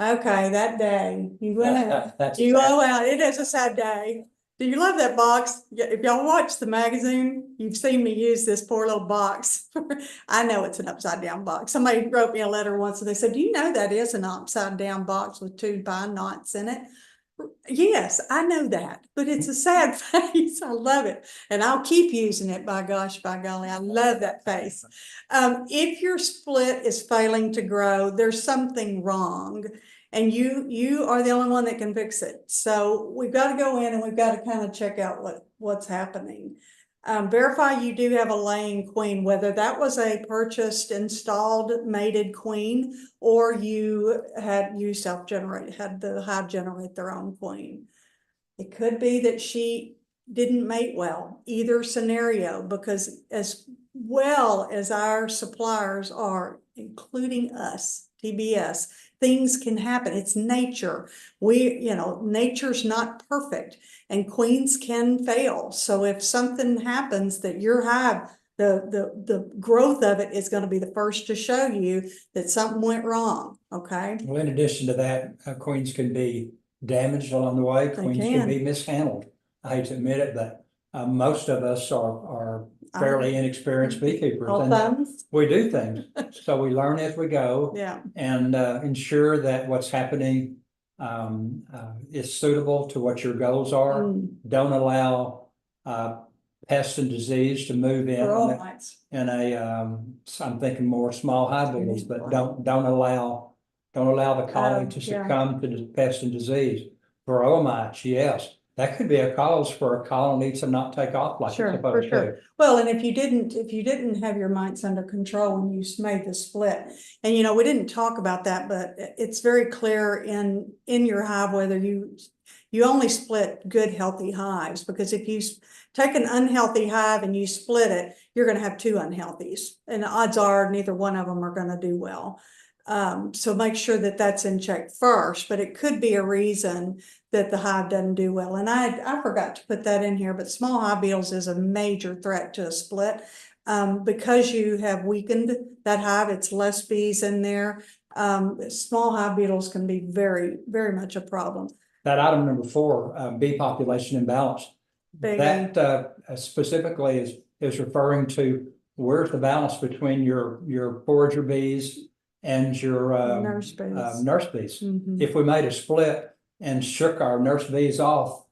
Okay, that day you went out. You go out. It is a sad day. Do you love that box? If y'all watch the magazine, you've seen me use this poor little box. I know it's an upside down box. Somebody wrote me a letter once and they said, "Do you know that is an upside down box with 2 pine knots in it?" Yes, I know that, but it's a sad face. I love it. And I'll keep using it, by gosh, by golly. I love that face. If your split is failing to grow, there's something wrong, and you are the only one that can fix it. So we've got to go in and we've got to kind of check out what's happening. Verify you do have a laying queen, whether that was a purchased, installed, mated queen, or you had the hive generate their own queen. It could be that she didn't mate well, either scenario, because as well as our suppliers are, including us, TBS, things can happen. It's nature. Nature's not perfect, and queens can fail. So if something happens that your hive the growth of it is going to be the first to show you that something went wrong. Okay. Well, in addition to that, queens can be damaged along the way. Queens can be mishandled. I hate to admit it, but most of us are fairly inexperienced beekeepers. All and thumbs. we do things. So we learn as we go. Yeah. And ensure that what's happening is suitable to what your goals are. Don't allow pests and disease to move in. I'm thinking more small hive beetles, but don't allow the colony to succumb to the pest and disease. Varroa mites, yes, that could be a cause for a colony to not take off like it's supposed to. Well, and if you didn't have your mites under control when you made the split, and we didn't talk about that, but it's very clear in your hive whether you only split good healthy hives, because if you take an unhealthy hive and you split it, you're going to have two unhealthies, and the odds are neither one of them are going to do well. So make sure that that's in check first, but it could be a reason that the hive doesn't do well. And I forgot to put that in here, but small hive beetles is a major threat to a split. Because you have weakened that hive, it's less bees in there. Small hive beetles can be very, very much a problem. That item number 4, bee population imbalance, that specifically is referring to where's the balance between your forager bees and your nurse bees. If we made a split and shook our nurse bees off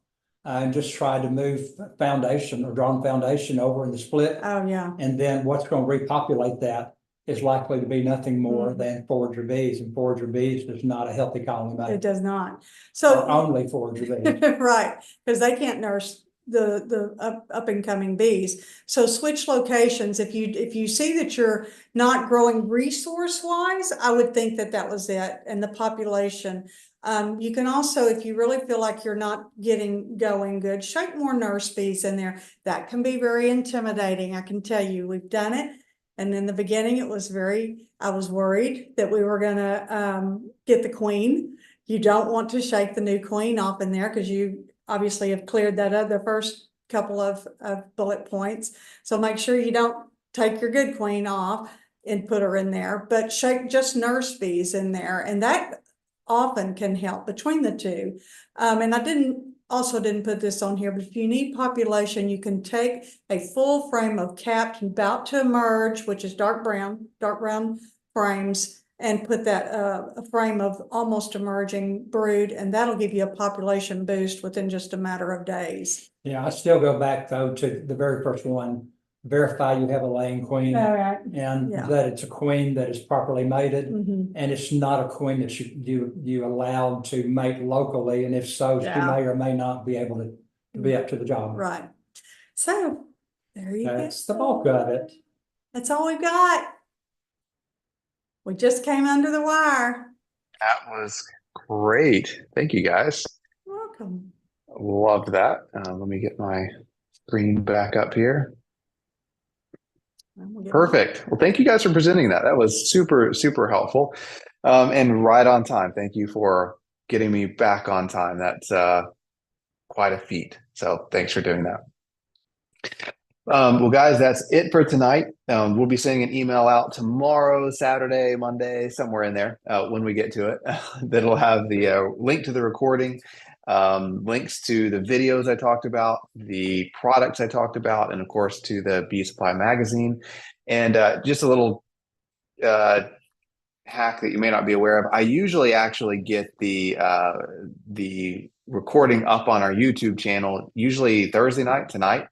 and just tried to move foundation or drawn foundation over in the split. Oh yeah. And then what's going to repopulate that is likely to be nothing more than forager bees, and forager bees is not a healthy colony mate. It does not. So only forager bees. Right, because they can't nurse the up and coming bees. So switch locations. If you see that you're not growing resource wise, I would think that was it. And the population. You can also, if you really feel like you're not getting going good, shake more nurse bees in there. That can be very intimidating. I can tell you, we've done it. And in the beginning, I was worried that we were gonna get the queen. You don't want to shake the new queen off in there because you obviously have cleared that up the first couple of bullet points. So make sure you don't take your good queen off and put her in there, but shake just nurse bees in there. And that often can help between the two. And I didn't put this on here, but if you need population, you can take a full frame of capped about to emerge, which is dark brown frames, and put that a frame of almost emerging brood, and that'll give you a population boost within just a matter of days. Yeah, I still go back though to the very first one. Verify you have a laying queen, and that it's a queen that is properly mated, and it's not a queen that you allowed to mate locally, and if so, she may or may not be able to be up to the job. Right. So there you go. That's the bulk of it. That's all we've got. We just came under the wire. That was great. Thank you, guys. Welcome. Loved that. Let me get my screen back up here. Perfect. Well, thank you guys for presenting that. That was super, super helpful and right on time. Thank you for getting me back on time. That's quite a feat. So thanks for doing that. Well, guys, that's it for tonight. We'll be sending an email out tomorrow, Saturday, Monday, somewhere in there when we get to it. That'll have the link to the recording, links to the videos I talked about, the products I talked about, and of course to the Bee Supply magazine. And just a little hack that you may not be aware of. I usually actually get the recording up on our YouTube channel, usually Thursday night tonight.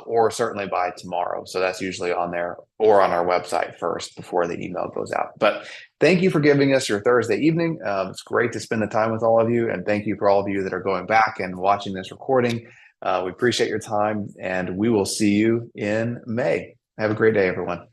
Or certainly by tomorrow. So that's usually on there or on our website first before the email goes out. But thank you for giving us your Thursday evening. It's great to spend the time with all of you. And thank you for all of you that are going back and watching this recording. We appreciate your time, and we will see you in May. Have a great day, everyone.